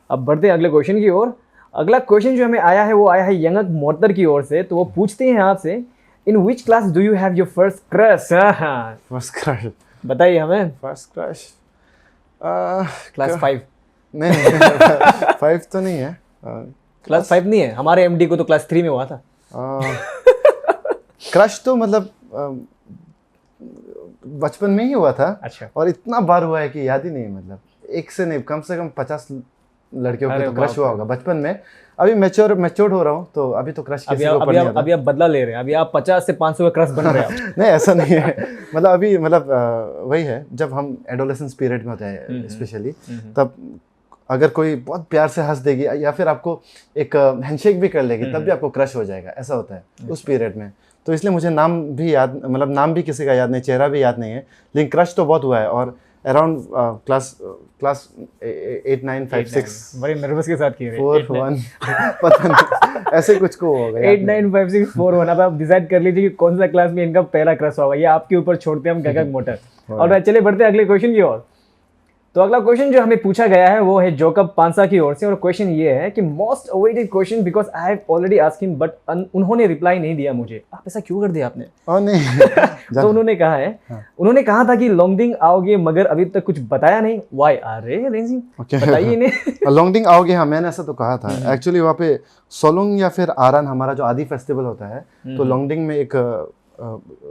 अब बढ़ते हैं अगले क्वेश्चन की ओर। अगला क्वेश्चन जो हमें आया है वो आया है यंग मोटर की ओर से। तो वो पूछते हैं आपसे, in which class do you have your first crush? First crush? बताइए हमें। First crush class 5? नहीं 5 तो नहीं है। क्लास 5 नहीं है, हमारे एमडी को तो क्लास 3 में हुआ था। क्रश तो मतलब बचपन में ही हुआ था। अच्छा। और इतना बार हुआ है कि याद ही नहीं, मतलब एक से नहीं, कम से कम 50 लड़कियों को तो क्रश हुआ होगा बचपन में। अभी मैच्योर हो रहा हूँ तो अभी तो क्रश किसी के ऊपर नहीं आता। अभी आप बदला ले रहे हैं, अभी आप 50 से 500 का क्रश बन रहे हैं आप। नहीं ऐसा नहीं है, मतलब अभी मतलब वही है, जब हम एडोलेसेंस पीरियड में होते हैं स्पेशली, तब अगर कोई बहुत प्यार से हंस देगी या फिर आपको एक हैंडशेक भी कर लेगी तब भी आपको क्रश हो जाएगा, ऐसा होता है उस पीरियड में। तो इसलिए मुझे नाम भी याद, मतलब नाम भी किसी का याद नहीं, चेहरा भी याद नहीं है, लेकिन क्रश तो बहुत हुआ है। और अराउंड क्लास 8, 9, 5, 6 बड़े नर्वस के साथ किए 4, 1 पता नहीं ऐसे कुछ को होगा। 8, 9, 5, 6, 4, 1। अब आप डिसाइड कर लीजिए कि कौन सा क्लास में इनका पहला क्रश होगा, ये आपके ऊपर छोड़ते हैं हम गगन मोटर। और चलिए बढ़ते हैं अगले क्वेश्चन की ओर। तो अगला क्वेश्चन जो हमें पूछा गया है वो है जोकब पांसा की ओर से। और क्वेश्चन ये है कि most awaited question because I have already asked him but उन्होंने रिप्लाई नहीं दिया मुझे। आप ऐसा क्यों कर दिया आपने? नहीं तो उन्होंने कहा है, उन्होंने कहा था कि लॉन्गडिंग आओगे मगर अभी तक कुछ बताया नहीं, वाई? अरे रेंजिंग बताइए इन्हें। लॉन्गडिंग आओगे, हाँ मैंने ऐसा तो कहा था। एक्चुअली वहाँ पे सोलुंग या फिर आरन, हमारा जो आदि फेस्टिवल होता है, तो लॉन्गडिंग में एक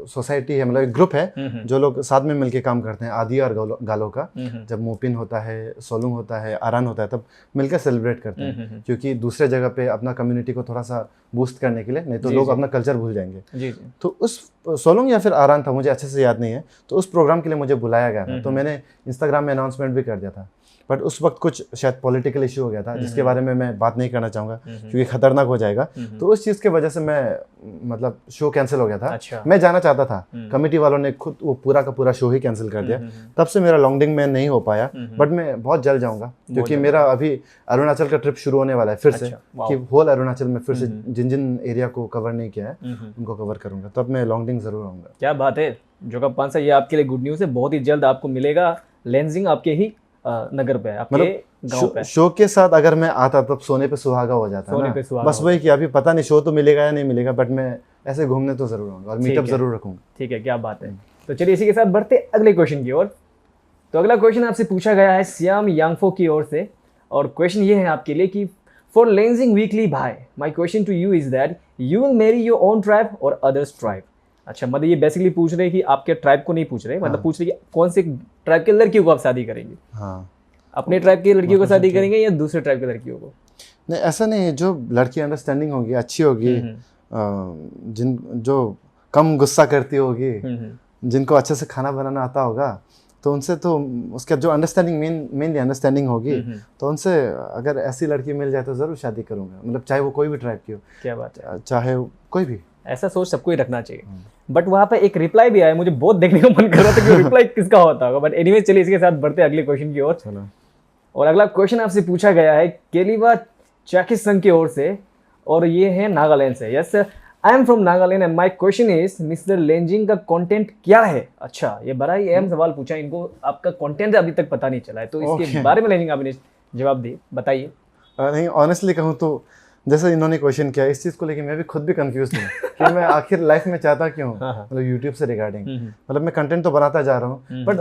सोसाइटी है, मतलब एक ग्रुप है जो लोग साथ में मिलके काम करते हैं, आदि और गालो का। जब मोपिन होता है, सोलुंग होता है, आरान होता है, तब मिलकर सेलिब्रेट करते हैं, क्योंकि दूसरे जगह पे अपना कम्युनिटी को थोड़ा सा बूस्ट करने के लिए, नहीं तो लोग अपना कल्चर भूल जाएंगे। तो उस सोलुंग या फिर आरान था, मुझे अच्छे से याद नहीं है, तो उस प्रोग्राम के लिए मुझे बुलाया गया था। तो मैंने इंस्टाग्राम में अनाउंसमेंट भी कर दिया था, बट उस वक्त कुछ शायद पॉलिटिकल इशू हो गया था, जिसके बारे में मैं बात नहीं करना चाहूँगा क्योंकि खतरनाक हो जाएगा। तो उस चीज़ की वजह से मैं मतलब शो कैंसिल हो गया था। अच्छा। मैं जाना चाहता था, कमेटी वालों ने खुद वो पूरा का पूरा शो ही कैंसिल कर दिया। तब से मेरा लॉन्गडिंग में नहीं हो पाया, बट मैं बहुत जल्द जाऊँगा, क्योंकि मेरा अभी अरुणाचल का ट्रिप शुरू होने वाला है फिर से, कि होल अरुणाचल में फिर से जिन जिन एरिया को कवर नहीं किया है उनको कवर करूँगा, तब मैं लॉन्गडिंग जरूर आऊँगा। क्या बात है जोकब पांसा, ये आपके लिए गुड न्यूज़ है। बहुत ही जल्द आपको मिलेगा लेंसिंग, आपके ही नगर पे, आपके गांव पे। शो के साथ अगर मैं आता तब सोने पे सुहागा हो जाता है ना, बस वही कि अभी पता नहीं शो तो मिलेगा या नहीं मिलेगा, बट मैं ऐसे घूमने तो जरूर आऊंगा और मीटअप जरूर रखूंगा। ठीक है, क्या बात है। तो चलिए इसी के साथ बढ़ते अगले क्वेश्चन की ओर। तो अगला क्वेश्चन आपसे पूछा गया है श्याम यांगफो की ओर से। और क्वेश्चन ये है आपके लिए कि फॉर लेंसिंग वीकली भाई, my question to you is that you will marry your own tribe और अदर्स ट्राइब। अच्छा, मतलब ये बेसिकली पूछ रहे हैं कि आपके ट्राइब को नहीं पूछ रहे, मतलब पूछ रहे कि कौन से ट्राइब के लड़कियों को आप शादी करेंगे। हाँ, अपने ट्राइब की लड़कियों को शादी करेंगे या दूसरे ट्राइब की लड़कियों को? नहीं ऐसा नहीं है, जो लड़की अंडरस्टैंडिंग होगी, अच्छी होगी, जो कम गुस्सा करती होगी, जिनको अच्छे से खाना बनाना आता होगा, तो उनसे तो उसका जो अंडरस्टैंडिंग मेनली अंडरस्टैंडिंग होगी, तो उनसे अगर ऐसी लड़की मिल जाए तो ज़रूर शादी करूँगा, मतलब चाहे वो कोई भी ट्राइब की हो। क्या बात है, चाहे कोई भी। ऐसा सोच सबको ही रखना चाहिए। बट वहाँ पे एक रिप्लाई भी आया, मुझे बहुत देखने का मन कर रहा था कि रिप्लाई किसका होता होगा। बट एनीवे चलिए इसके साथ बढ़ते अगले क्वेश्चन की ओर। और अगला क्वेश्चन आपसे पूछा गया है केलीवा चाकिसन की ओर से, और ये है नागालैंड से। Yes I am from Nagaland and my question is mister Lenjing का कंटेंट क्या है? अच्छा, ये बड़ा ही अहम सवाल पूछा, इनको आपका कंटेंट अभी तक पता नहीं चला है, तो इसके बारे में लेंजिंग आपने जवाब दिए, बताइए। नहीं ऑनेस्टली कहूँ तो जैसे इन्होंने क्वेश्चन किया, इस चीज़ को लेके मैं भी खुद भी कंफ्यूज हूँ कि मैं आखिर लाइफ में चाहता क्यों, मतलब यूट्यूब से रिगार्डिंग, मतलब मैं कंटेंट तो बनाता जा रहा हूँ, बट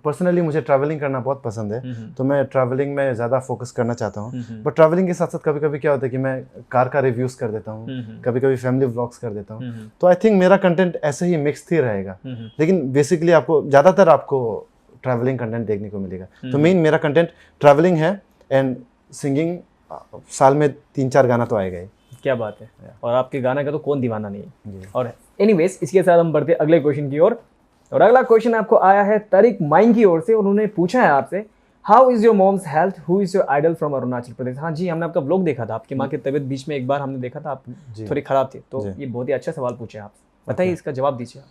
पर्सनली मुझे ट्रैवलिंग करना बहुत पसंद है, तो मैं ट्रैवलिंग में ज़्यादा फोकस करना चाहता हूँ। बट ट्रैवलिंग के साथ साथ कभी कभी क्या होता है कि मैं कार का रिव्यूज़ कर देता हूँ, कभी कभी फैमिली व्लॉग्स कर देता हूँ, तो आई थिंक मेरा कंटेंट ऐसे ही मिक्स ही रहेगा, लेकिन बेसिकली आपको ज़्यादातर आपको ट्रैवलिंग कंटेंट देखने को मिलेगा। तो मेन मेरा कंटेंट ट्रैवलिंग है एंड सिंगिंग, साल में 3-4 गाना तो आएगा ही। क्या बात है, और आपके गाना का तो कौन दीवाना नहीं है। और एनीवेज इसके साथ हम बढ़ते अगले क्वेश्चन की ओर। और अगला क्वेश्चन आपको आया है तारिक माइन की ओर से, और उन्होंने पूछा है आपसे how is your mom's health, who is your idol from Arunachal Pradesh. हाँ जी, हमने आपका व्लॉग देखा था, आपकी माँ की तबीयत बीच में एक बार हमने देखा था, आप थोड़ी खराब थी, तो ये बहुत ही अच्छा सवाल पूछे आप, बताइए इसका जवाब दीजिए आप।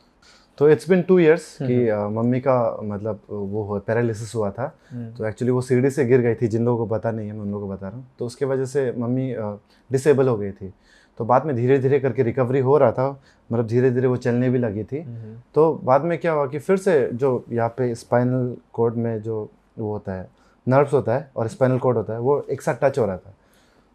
तो इट्स बिन 2 years कि मम्मी का मतलब वो पैरालिसिस हुआ था, तो एक्चुअली वो सीढ़ी से गिर गई थी, जिन लोगों को पता नहीं है मैं उन लोगों को बता रहा हूँ, तो उसके वजह से मम्मी डिसेबल हो गई थी। तो बाद में धीरे धीरे करके रिकवरी हो रहा था, मतलब धीरे धीरे वो चलने भी लगी थी। तो बाद में क्या हुआ कि फिर से जो यहाँ पे स्पाइनल कॉर्ड में जो वो होता है, नर्व्स होता है और स्पाइनल कॉर्ड होता है, वो एक साथ टच हो रहा था।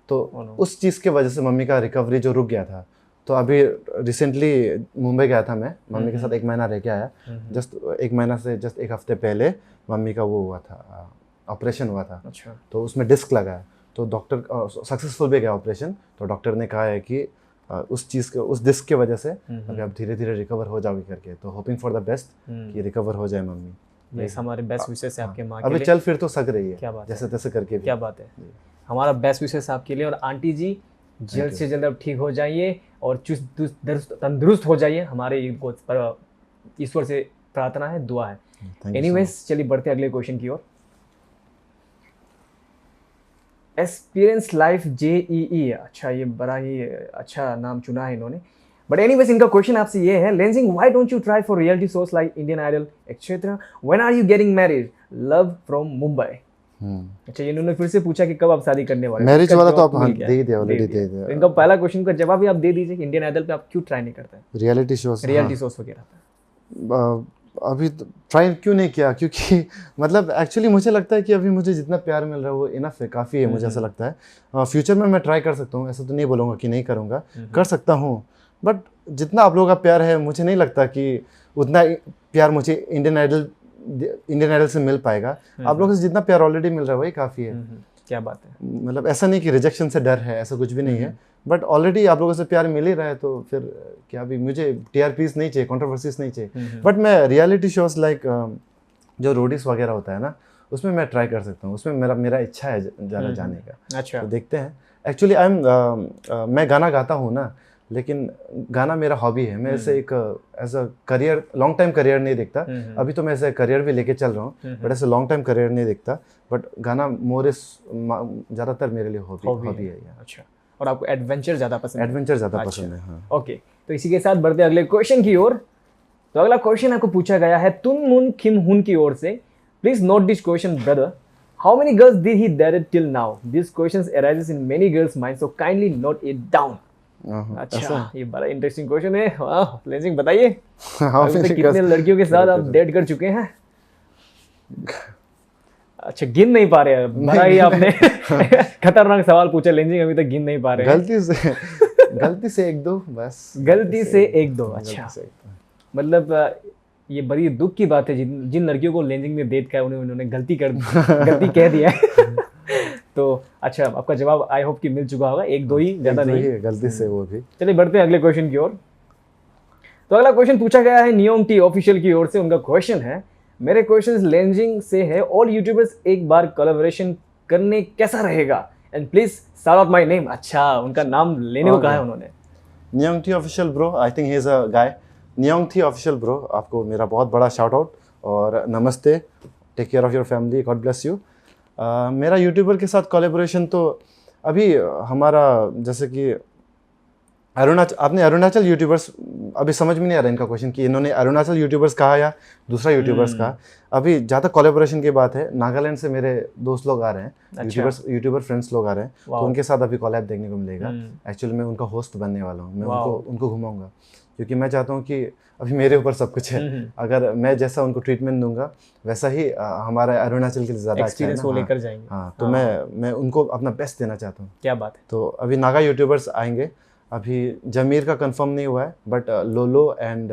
तो उस चीज़ के वजह से मम्मी का रिकवरी जो रुक गया था। तो अभी रिसेंटली मुंबई गया था मैं, मम्मी के साथ 1 महीना रह के आया। जस्ट 1 महीना से जस्ट 1 हफ्ते पहले मम्मी का वो हुआ था, ऑपरेशन हुआ था। अच्छा। तो उसमें डिस्क लगा है, तो डॉक्टर सक्सेसफुल भी गया ऑपरेशन। तो डॉक्टर ने कहा है कि उस चीज़ के, उस डिस्क की वजह से अभी आप धीरे धीरे रिकवर हो जाओगे करके। तो होपिंग फॉर द बेस्ट कि रिकवर हो जाए मम्मी। ये हमारे बेस्ट विशेस है आपके माँ के अभी लिए। चल फिर तो सक रही है, क्या बात जैसे तैसे करके भी। क्या बात है, हमारा बेस्ट विशेस आपके लिए। और आंटी जी जल्द से जल्द अब ठीक हो जाइए और चुस्त तंदुरुस्त हो जाइए, हमारे ईश्वर से प्रार्थना है, दुआ है। एनीवेज चलिए बढ़ते अगले क्वेश्चन की ओर। एक्सपीरियंस लाइफ JEE, अच्छा ये बड़ा ही अच्छा नाम चुना है इन्होंने। बट एनीवेज इनका क्वेश्चन आपसे ये है, Lenjing why don't you try for reality shows like Indian Idol etcetera, when are you getting married, love from Mumbai. अच्छा, इन्होंने फिर से पूछा कि कब आप शादी करने वाले। मैरिज वाला तो आप दे ही दिया, ऑलरेडी दे दिया। इनका पहला क्वेश्चन का जवाब ही आप दे दीजिए कि इंडियन आइडल पे आप क्यों ट्राई नहीं करते हैं, रियलिटी शोज वगैरह पे। अभी ट्राई क्यों नहीं किया, क्योंकि मतलब एक्चुअली मुझे लगता है कि अभी मुझे जितना प्यार मिल रहा है वो इनफ है, काफ़ी है, मुझे ऐसा लगता है। फ्यूचर में मैं ट्राई कर सकता हूँ, ऐसा तो नहीं बोलूँगा कि नहीं करूँगा, कर सकता हूँ। बट जितना आप लोगों का प्यार है, मुझे नहीं लगता कि उतना प्यार मुझे इंडियन आइडल से मिल पाएगा। आप लोगों से जितना प्यार ऑलरेडी मिल रहा है वही काफ़ी है। क्या बात है, मतलब ऐसा नहीं कि रिजेक्शन से डर है, ऐसा कुछ भी नहीं है। बट ऑलरेडी आप लोगों से प्यार मिल ही रहा है, तो फिर क्या, भी मुझे TRPs नहीं चाहिए, कंट्रोवर्सीज नहीं चाहिए। बट मैं रियलिटी शोज लाइक जो रोडीज वगैरह होता है ना, उसमें मैं ट्राई कर सकता हूँ। उसमें मेरा इच्छा है ज़्यादा जाने का। अच्छा, तो देखते हैं। एक्चुअली मैं गाना गाता हूँ ना, लेकिन गाना मेरा हॉबी है। मैं इसे एक as a career, long time career नहीं देखता। अभी तो मैं ऐसे करियर भी लेके चल रहा हूँ, बट ऐसे लॉन्ग टाइम करियर नहीं देखता। बट गाना ज़्यादातर मेरे लिए हॉबी है। अच्छा, और आपको एडवेंचर ज़्यादा पसंद है? एडवेंचर ज़्यादा पसंद है, हाँ। ओके, तो इसी के साथ बढ़ते अगले क्वेश्चन की ओर। तो अगला क्वेश्चन आपको पूछा गया है तुन मुन खिम हुन की ओर से। Please note this question brother, how many girls did he dated till now? This question arises in many girls mind, so kindly note it down. अच्छा, ये बड़ा इंटरेस्टिंग क्वेश्चन है। वाह, लेंजिंग बताइए, कितने लड़कियों के साथ आप डेट कर चुके हैं? अच्छा, गिन नहीं पा रहे, बड़ा ही आपने खतरनाक सवाल पूछा लेंजिंग, अभी तक गिन नहीं पा रहे हैं। गलती से 1-2 बस। गलती से 1-2, अच्छा। मतलब ये बड़ी दुख की बात है, जिन लड़कियों को लेंजिंग में डेट किया उन्होंने गलती कह दिया है। तो अच्छा, आपका जवाब आई होप कि मिल चुका होगा, 1-2 ही, ज़्यादा नहीं है गलती से वो भी। चलिए बढ़ते हैं अगले क्वेश्चन की ओर। तो अगला क्वेश्चन पूछा गया है नियोंग टी ऑफिशियल की ओर से। उनका क्वेश्चन है, मेरे क्वेश्चन लेंजिंग से है, ऑल यूट्यूबर्स एक बार कोलैबोरेशन करने कैसा रहेगा, and please shout out my name. अच्छा, उनका नाम लेने को कहा है उन्होंने। Niyong T official bro, I think he is a guy. Niyong T official bro, आपको मेरा बहुत बड़ा शाउट आउट और नमस्ते। Take care of your family, God bless you. मेरा यूट्यूबर के साथ कोलैबोरेशन तो अभी हमारा, जैसे कि आपने अरुणाचल यूट्यूबर्स, अभी समझ में नहीं आ रहा इनका क्वेश्चन कि इन्होंने अरुणाचल यूट्यूबर्स कहा या दूसरा यूट्यूबर्स कहा। अभी ज़्यादा कोलैबोरेशन की बात है, नागालैंड से मेरे दोस्त लोग आ रहे हैं। अच्छा। यूट्यूबर फ्रेंड्स लोग आ रहे हैं, तो उनके साथ अभी कोलैब देखने को मिलेगा। एक्चुअली मैं उनका होस्ट बनने वाला हूँ, मैं उनको घुमाऊंगा, क्योंकि मैं चाहता हूँ कि अभी मेरे ऊपर सब कुछ है। अगर मैं जैसा उनको ट्रीटमेंट दूंगा वैसा ही हमारा अरुणाचल के लिए ज़्यादा अच्छा है ना। लेकर जाएंगे। हाँ, तो मैं उनको अपना बेस्ट देना चाहता हूँ। क्या बात है। तो अभी नागा यूट्यूबर्स आएंगे। अभी जमीर का कंफर्म नहीं हुआ है, बट लोलो एंड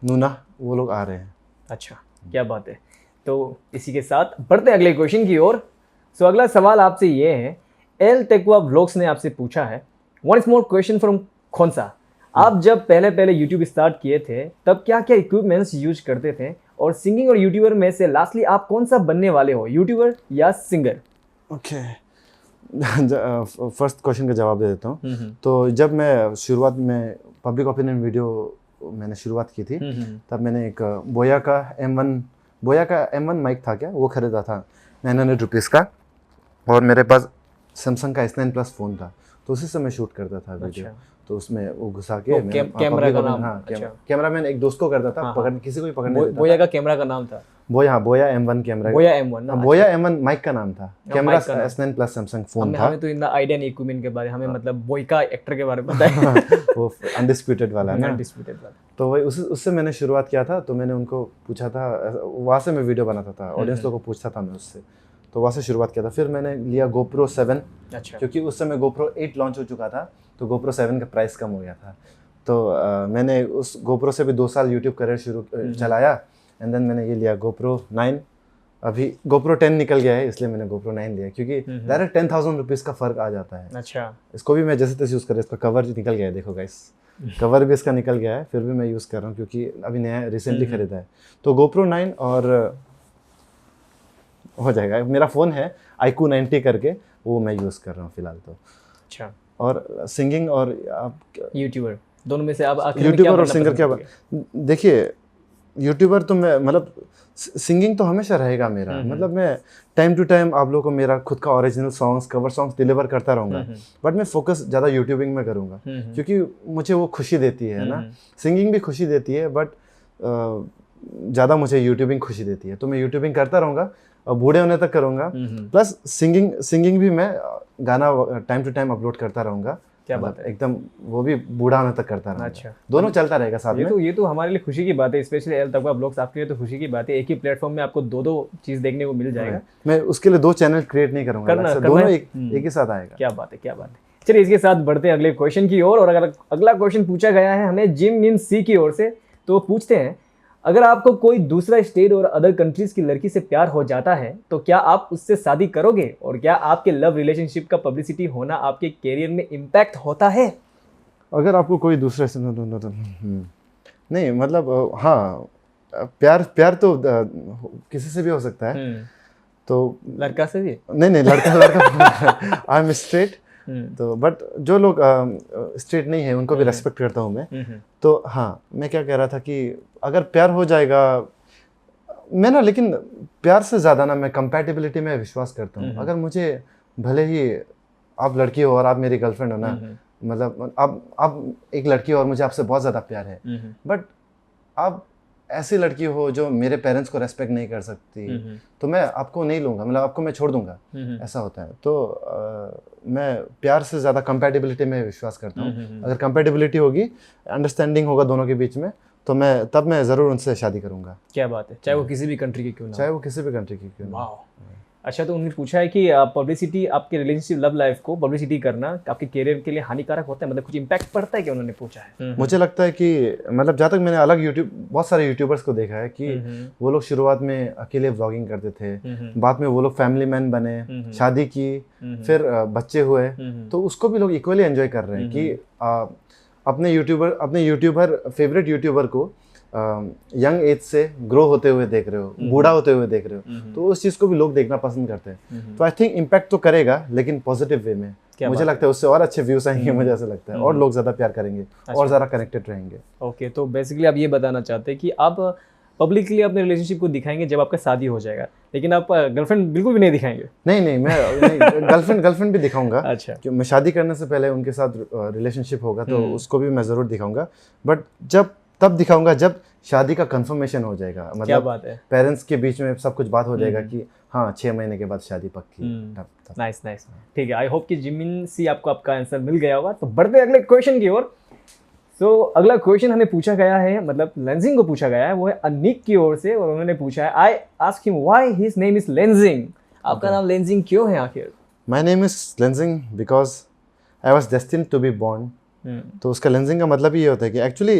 नूना वो लोग आ रहे हैं। अच्छा, क्या बात है। तो इसी के साथ बढ़ते अगले क्वेश्चन की ओर। सो अगला सवाल आपसे ये है, एल टेक्वा व्लॉग्स ने आपसे पूछा है, one small question from Khonsa. आप जब पहले यूट्यूब स्टार्ट किए थे तब क्या क्या इक्विपमेंट्स यूज करते थे, और सिंगिंग और यूट्यूबर में से लास्टली आप कौन सा बनने वाले हो, यूट्यूबर या सिंगर? ओके, फर्स्ट क्वेश्चन का जवाब दे देता हूँ। तो जब मैं शुरुआत में पब्लिक ओपिनियन वीडियो मैंने शुरुआत की थी, तब मैंने एक बोया का M1 माइक था क्या, वो खरीदा था 900 रुपीज़ का, और मेरे पास सैमसंग का S9 प्लस फ़ोन था। तो उसी से मैं शूट करता था वीडियो। अच्छा। तो उसमें वो घुसा तो के कैमरा का नाम? हाँ, अच्छा। कैमरामैन एक दोस्त को करता था, हाँ, पकड़ किसी को भी पकड़ने देता बोया का कैमरा का नाम था? था। बोया M1 कैमरा, बोया M1 ना? बोया M1 माइक का नाम था। कैमरा माइक का नाम। S9 प्लस सैमसंग फोन था। हमें तो इतना आइडिया नहीं इक्विपमेंट के बारे, हमें मतलब बोयका एक्टर के बारे में पता है। वो अनडिस्प्यूटेड वाला ना, अनडिस्प्यूटेड वाला। तो वही उससे मैंने शुरुआत किया था। तो मैंने उनको पूछा था, वहाँ से मैं वीडियो बनाता था, ऑडियंस लोगों को पूछता था मैं उससे, तो वहाँ से शुरुआत किया था। फिर मैंने लिया GoPro 7। अच्छा। क्योंकि उस समय GoPro 8 लॉन्च हो चुका था, तो GoPro 7 का प्राइस कम हो गया था। तो मैंने उस GoPro से भी 2 साल यूट्यूब करियर चलाया। एंड देन मैंने ये लिया GoPro 9। अभी GoPro 10 निकल गया है, इसलिए मैंने GoPro 9 लिया, क्योंकि डायरेक्ट 10,000 रुपीज़ का फ़र्क आ जाता है। अच्छा। इसको भी मैं जैसे तैसे यूज़ कर रहा हूँ। इसका कवर निकल गया है, देखो गाइस, कवर भी इसका निकल गया है, फिर भी मैं यूज़ कर रहा हूँ क्योंकि अभी नया रिसेंटली खरीदा है। तो GoPro 9 और हो जाएगा। मेरा फ़ोन है iQOO 90 करके, वो मैं यूज़ कर रहा हूँ फ़िलहाल तो। अच्छा। और सिंगिंग और आप यूट्यूबर, दोनों में से आप आखिर में यूट्यूबर क्या और बनना सिंगर पसंद क्या करोगे? देखिए, यूट्यूबर तो मैं मतलब सिंगिंग तो हमेशा रहेगा मेरा। मतलब मैं टाइम टू टाइम आप लोगों को मेरा खुद का original songs, cover songs deliver करता रहूँगा, बट मैं फोकस ज़्यादा यूट्यूबिंग में करूँगा, क्योंकि मुझे वो खुशी देती है ना। सिंगिंग भी खुशी देती है, बट ज़्यादा मुझे यूट्यूबिंग खुशी देती है। तो मैं यूट्यूबिंग करता रहूँगा और बूढ़े होने तक करूँगा। प्लस सिंगिंग भी मैं गाना टाइम टू टाइम अपलोड करता रहूँगा। क्या बात है, एकदम वो भी बूढ़ा होने तक करता रहूँगा। अच्छा, दोनों चलता रहेगा साथ में। ये तो हमारे लिए खुशी की बात है, स्पेशली एल तकवा ब्लॉग्स आपके लिए तो खुशी की बात है। एक ही प्लेटफॉर्म में आपको दो चीज़ देखने को मिल जाएगा। मैं उसके लिए 2 चैनल क्रिएट नहीं करूँगा, दोनों एक ही साथ आएगा। क्या बात है, क्या बात है। चलिए इसके साथ बढ़ते हैं अगले क्वेश्चन की ओर। और अगर अगला क्वेश्चन पूछा गया है हमें जिम मिन सी की ओर से, तो पूछते हैं, अगर आपको कोई दूसरा स्टेट और अदर कंट्रीज की लड़की से प्यार हो जाता है तो क्या आप उससे शादी करोगे? और क्या आपके लव रिलेशनशिप का पब्लिसिटी होना आपके करियर में इम्पैक्ट होता है? अगर आपको कोई दूसरे से नहीं, मतलब हाँ, प्यार तो किसी से भी हो सकता है। तो लड़का से भी? नहीं, लड़का आई एम स्ट्रेट। तो बट जो लोग स्ट्रेट नहीं है उनको भी रेस्पेक्ट करता हूँ मैं। तो हाँ, मैं क्या कह रहा था कि अगर प्यार हो जाएगा, मैं ना, लेकिन प्यार से ज़्यादा ना मैं कंपैटिबिलिटी में विश्वास करता हूँ। अगर मुझे भले ही आप लड़की हो और आप मेरी गर्लफ्रेंड हो ना, मतलब अब एक लड़की हो और मुझे आपसे बहुत ज़्यादा प्यार है, बट आप ऐसी लड़की हो जो मेरे पेरेंट्स को रेस्पेक्ट नहीं कर सकती, तो मैं आपको नहीं लूँगा, मतलब आपको मैं छोड़ दूंगा। ऐसा होता है। तो मैं प्यार से ज़्यादा कंपैटिबिलिटी में विश्वास करता हूँ। अगर कंपैटिबिलिटी होगी, अंडरस्टैंडिंग होगा दोनों के बीच में, तो तब मैं ज़रूर उनसे शादी करूँगा। क्या बात है, चाहे वो किसी भी कंट्री की क्यों ना, चाहे वो किसी भी कंट्री की क्यों ना। अच्छा, तो उन्होंने पूछा है कि पब्लिसिटी आपके रिलेशनशिप लव लाइफ को पब्लिसिटी करना आपके करियर के लिए हानिकारक होता है, मतलब कुछ इम्पैक्ट पड़ता है क्या? उन्होंने पूछा है। मुझे लगता है कि मतलब जहाँ तक मैंने बहुत सारे यूट्यूबर्स को देखा है कि वो लोग शुरुआत में अकेले व्लॉगिंग करते थे, बाद में वो लोग फैमिली मैन बने, शादी की, फिर बच्चे हुए, तो उसको भी लोग इक्वली एंजॉय कर रहे हैं कि अपने यूट्यूबर फेवरेट यूट्यूबर को यंग एज से ग्रो होते हुए देख रहे हो, बूढ़ा होते हुए देख रहे हो, तो उस चीज़ को भी लोग देखना पसंद करते हैं। तो आई थिंक इम्पैक्ट तो करेगा, लेकिन पॉजिटिव वे में। मुझे लगता है उससे और अच्छे व्यूज आएंगे, मुझे ऐसा लगता है, और लोग ज़्यादा प्यार करेंगे और ज़्यादा कनेक्टेड रहेंगे। ओके, तो बेसिकली आप ये बताना चाहते हैं कि आप पब्लिकली अपने रिलेशनशिप को दिखाएंगे जब आपका शादी हो जाएगा, लेकिन आप गर्लफ्रेंड बिल्कुल भी नहीं दिखाएंगे? नहीं, मैं गर्लफ्रेंड भी दिखाऊंगा। अच्छा। कि मैं शादी करने से पहले उनके साथ रिलेशनशिप होगा तो उसको भी मैं ज़रूर दिखाऊंगा, बट तब दिखाऊंगा जब शादी का कंफर्मेशन हो जाएगा। मतलब क्या बात है, पेरेंट्स के बीच में सब कुछ बात हो जाएगा कि हाँ 6 महीने के बाद शादी पक्की। नाइस। ठीक है, आई होप कि जिमिन सी आपको आपका आंसर मिल गया होगा। तो बढ़ते अगले क्वेश्चन की ओर। सो अगला क्वेश्चन हमें पूछा गया है, मतलब लेंजिंग को पूछा गया है, वो है अनिक की ओर से, और उन्होंने पूछा है, I ask him why his name is Lenjing. आपका नाम लेंजिंग क्यों है आखिर? My name is Lenjing because I was destined to be born. तो उसका लेंजिंग का मतलब ये होता है कि एक्चुअली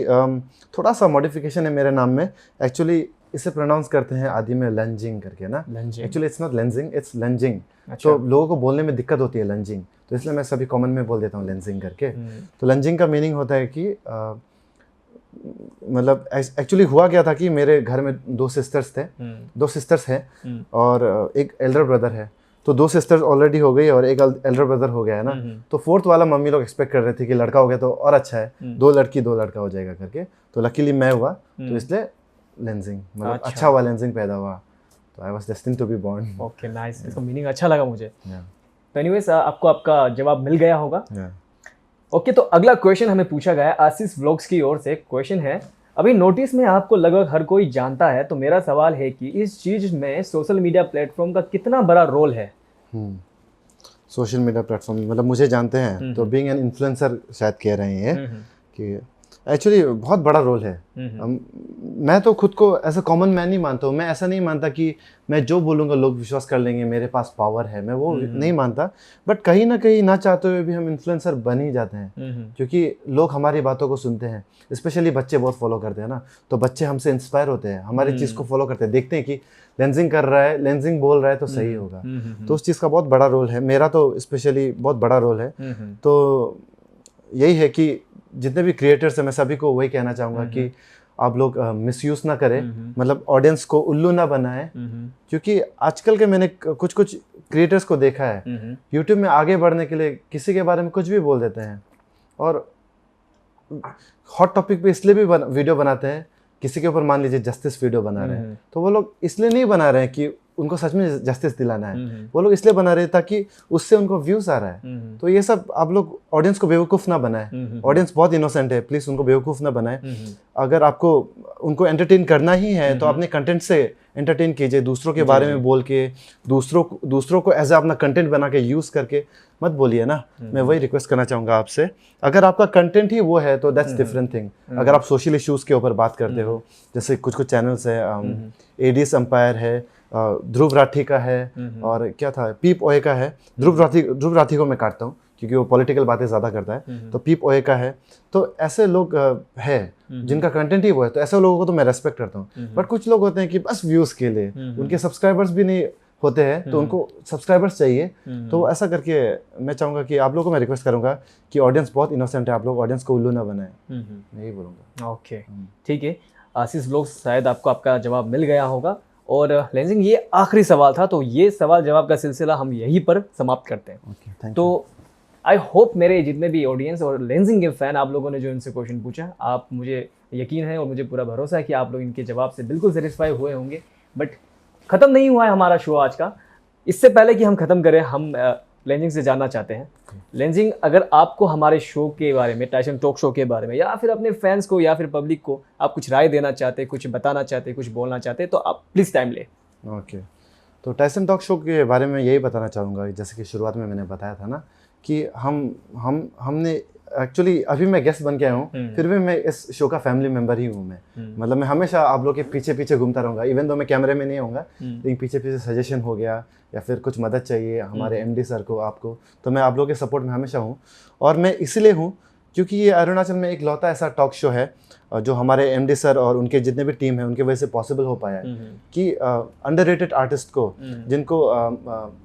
थोड़ा सा मॉडिफिकेशन है मेरे नाम में। एक्चुअली इसे प्रोनाउंस करते हैं आदि में लंजिंग करके ना। Actually it's not Lenjing, it's Lunjing. तो लोगों को बोलने में दिक्कत होती है लंजिंग, तो इसलिए मैं सभी कॉमन में बोल देता हूँ लेंजिंग करके। तो लंजिंग का मीनिंग होता है कि मतलब एक्चुअली हुआ क्या था कि मेरे घर में 2 सिस्टर्स हैं और एक एल्डर ब्रदर है। तो 2 सिस्टर्स ऑलरेडी हो गई और एक एल्डर ब्रदर हो गया है ना। तो 4th वाला मम्मी लोग एक्सपेक्ट कर रहे थे कि लड़का हो गया तो और अच्छा है, 2 लड़की 2 लड़का हो जाएगा करके। तो लकीली मैं हुआ, तो इसलिए लेंजिंग, मतलब अच्छा हुआ, लेंजिंग पैदा हुआ। तो I was destined to be born. Okay, nice. इसका मीनिंग अच्छा लगा मुझे। तो एनीवेज आपको आपका जवाब मिल गया होगा। Yeah. ओके, तो अगला क्वेश्चन हमें पूछा गया है आशीष व्लॉग्स की ओर से। क्वेश्चन है, अभी नोटिस में आपको लगभग हर कोई जानता है, तो मेरा सवाल है कि इस चीज में सोशल मीडिया प्लेटफॉर्म का कितना बड़ा रोल है? सोशल मीडिया प्लेटफॉर्म मतलब मुझे जानते हैं तो बीइंग एन इन्फ्लुएंसर शायद कह रहे हैं कि एक्चुअली बहुत बड़ा रोल है। मैं तो खुद को एज अ कॉमन मैन नहीं मानता हूँ। मैं ऐसा नहीं मानता कि मैं जो बोलूँगा लोग विश्वास कर लेंगे, मेरे पास पावर है, मैं वो नहीं मानता। बट कहीं ना कहीं ना चाहते हुए भी हम इन्फ्लुएंसर बन ही जाते हैं, क्योंकि लोग हमारी बातों को सुनते हैं। स्पेशली बच्चे बहुत फॉलो करते हैं ना, तो बच्चे हमसे इंस्पायर होते हैं, हमारी चीज़ को फॉलो करते हैं, देखते हैं कि लेंसिंग कर रहा है, लेंसिंग बोल रहा है तो सही होगा। तो उस चीज़ का बहुत बड़ा रोल है, मेरा तो स्पेशली बहुत बड़ा रोल है। तो यही है कि जितने भी क्रिएटर्स हैं, मैं सभी को वही कहना चाहूँगा कि आप लोग मिसयूज ना करें, मतलब ऑडियंस को उल्लू ना बनाएं। क्योंकि आजकल के मैंने कुछ क्रिएटर्स को देखा है, यूट्यूब में आगे बढ़ने के लिए किसी के बारे में कुछ भी बोल देते हैं, और हॉट टॉपिक पे इसलिए भी वीडियो बनाते हैं। किसी के ऊपर मान लीजिए जस्टिस वीडियो बना रहे हैं, तो वो लोग इसलिए नहीं बना रहे हैं कि उनको सच में जस्टिस दिलाना है, वो लोग इसलिए बना रहे हैं ताकि उससे उनको व्यूज आ रहा है। तो ये सब आप लोग ऑडियंस को बेवकूफ़ ना बनाए। ऑडियंस बहुत इनोसेंट है, प्लीज़ उनको बेवकूफ़ ना बनाए। अगर आपको उनको एंटरटेन करना ही है तो अपने कंटेंट से एंटरटेन कीजिए, दूसरों के बारे में बोल के, दूसरों को एज अपना कंटेंट बना के यूज़ करके मत बोलिए ना। मैं वही रिक्वेस्ट करना चाहूँगा आपसे, अगर आपका कंटेंट ही वो है तो दैट्स डिफरेंट थिंग। अगर आप सोशल इश्यूज़ के ऊपर बात करते हो, जैसे कुछ चैनल्स है, एडीएस एम्पायर है, ध्रुव राठी का है, और क्या था, पीप ओए का है। ध्रुव राठी को मैं काटता हूँ क्योंकि वो पॉलिटिकल बातें ज़्यादा करता है, तो पीप ओए का है। तो ऐसे लोग है जिनका कंटेंट ही वो है, तो ऐसे लोगों को तो मैं रेस्पेक्ट करता हूँ। बट कुछ लोग होते हैं कि बस व्यूज़ के लिए, उनके सब्सक्राइबर्स भी नहीं होते हैं, तो उनको सब्सक्राइबर्स चाहिए। तो ऐसा करके मैं चाहूँगा कि आप लोगों को मैं रिक्वेस्ट करूँगा कि ऑडियंस बहुत इनोसेंट है, आप लोग ऑडियंस को उल्लू ना बनाए, मैं यही बोलूँगा। ओके, ठीक है आशीष व्लॉग्स, शायद आपको आपका जवाब मिल गया होगा। और लेंसिंग, ये आखिरी सवाल था, तो ये सवाल जवाब का सिलसिला हम यहीं पर समाप्त करते हैं। तो आई होप मेरे जितने भी ऑडियंस और लेंसिंग के फ़ैन, आप लोगों ने जो इनसे क्वेश्चन पूछा, आप, मुझे यकीन है और मुझे पूरा भरोसा है कि आप लोग इनके जवाब से बिल्कुल सेटिस्फाई हुए होंगे। बट ख़त्म नहीं हुआ है हमारा शो आज का। इससे पहले कि हम ख़त्म करें, हम लेंसिंग से जानना चाहते हैं, लेंसिंग, अगर आपको हमारे शो के बारे में, टाइसन टॉक शो के बारे में, या फिर अपने फैंस को या फिर पब्लिक को आप कुछ राय देना चाहते, कुछ बताना चाहते, कुछ बोलना चाहते, तो आप प्लीज़ टाइम ले। ओके, तो टाइसन टॉक शो के बारे में यही बताना चाहूँगा, जैसे कि शुरुआत में मैंने बताया था ना कि हमने एक्चुअली, अभी मैं गेस्ट बन के आया हूँ, फिर भी मैं इस शो का फैमिली मेंबर ही हूँ। मैं मतलब मैं हमेशा आप लोग के पीछे पीछे घूमता रहूँगा, इवन दो मैं कैमरे में नहीं आऊँगा, लेकिन पीछे पीछे सजेशन हो गया या फिर कुछ मदद चाहिए हमारे एमडी सर को, आपको, तो मैं आप लोग के सपोर्ट में हमेशा हूँ। और मैं इसलिए हूँ क्योंकि ये अरुणाचल में एक लौता ऐसा टॉक शो है जो हमारे एमडी सर और उनके जितने भी टीम है उनके वजह से पॉसिबल हो पाया है कि अंडररेटेड आर्टिस्ट को, जिनको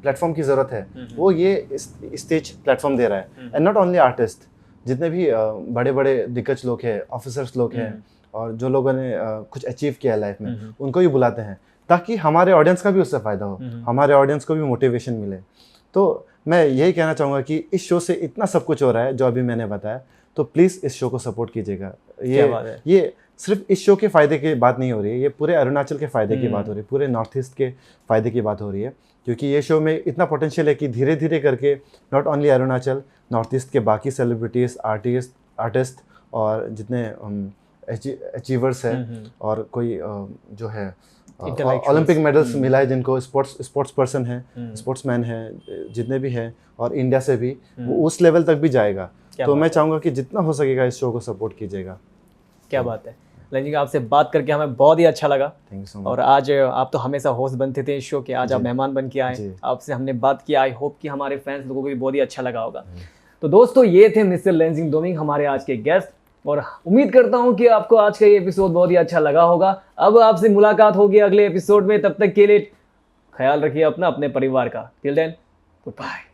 प्लेटफॉर्म की ज़रूरत है, वो ये स्टेज प्लेटफॉर्म दे रहा है। एंड नॉट ओनली आर्टिस्ट, जितने भी बड़े बड़े दिग्गज लोग हैं, ऑफिसर्स लोग हैं, और जो लोगों ने कुछ अचीव किया है लाइफ में, उनको भी बुलाते हैं ताकि हमारे ऑडियंस का भी उससे फ़ायदा हो, हमारे ऑडियंस को भी मोटिवेशन मिले। तो मैं यही कहना चाहूँगा कि इस शो से इतना सब कुछ हो रहा है जो अभी मैंने बताया, तो प्लीज़ इस शो को सपोर्ट कीजिएगा। ये सिर्फ इस शो के फ़ायदे की बात नहीं हो रही है, ये पूरे अरुणाचल के फ़ायदे की बात हो रही है, पूरे नॉर्थ ईस्ट के फ़ायदे की बात हो रही है, क्योंकि ये शो में इतना पोटेंशियल है कि धीरे धीरे करके not only Arunachal, north east के बाकी सेलिब्रिटीज़, आर्टिस्ट और जितने अचीवर्स हैं, और कोई जो है ओलंपिक मेडल्स मिला है जिनको, स्पोर्ट्स पर्सन है, स्पोर्ट्समैन है, जितने भी हैं, और इंडिया से भी वो उस लेवल तक भी जाएगा। तो मैं चाहूँगा कि जितना हो सकेगा इस शो को सपोर्ट कीजिएगा। क्या बात है लेंसिंग, आपसे बात करके हमें बहुत ही अच्छा लगा। Thank you so much. और आज आप तो हमेशा होस्ट बनते थे इस शो के, आज आप मेहमान बन के आए, आपसे हमने बात किया। आई होप कि हमारे फैंस लोगों को भी बहुत ही अच्छा लगा होगा। तो दोस्तों, ये थे मिस्टर लेंसिंग दोमिंग, हमारे आज के गेस्ट, और उम्मीद करता हूं कि आपको आज का ये एपिसोड बहुत ही अच्छा लगा होगा। अब आपसे मुलाकात होगी अगले एपिसोड में, तब तक के लिए ख्याल रखिए अपना, अपने परिवार का। Till then, good bye.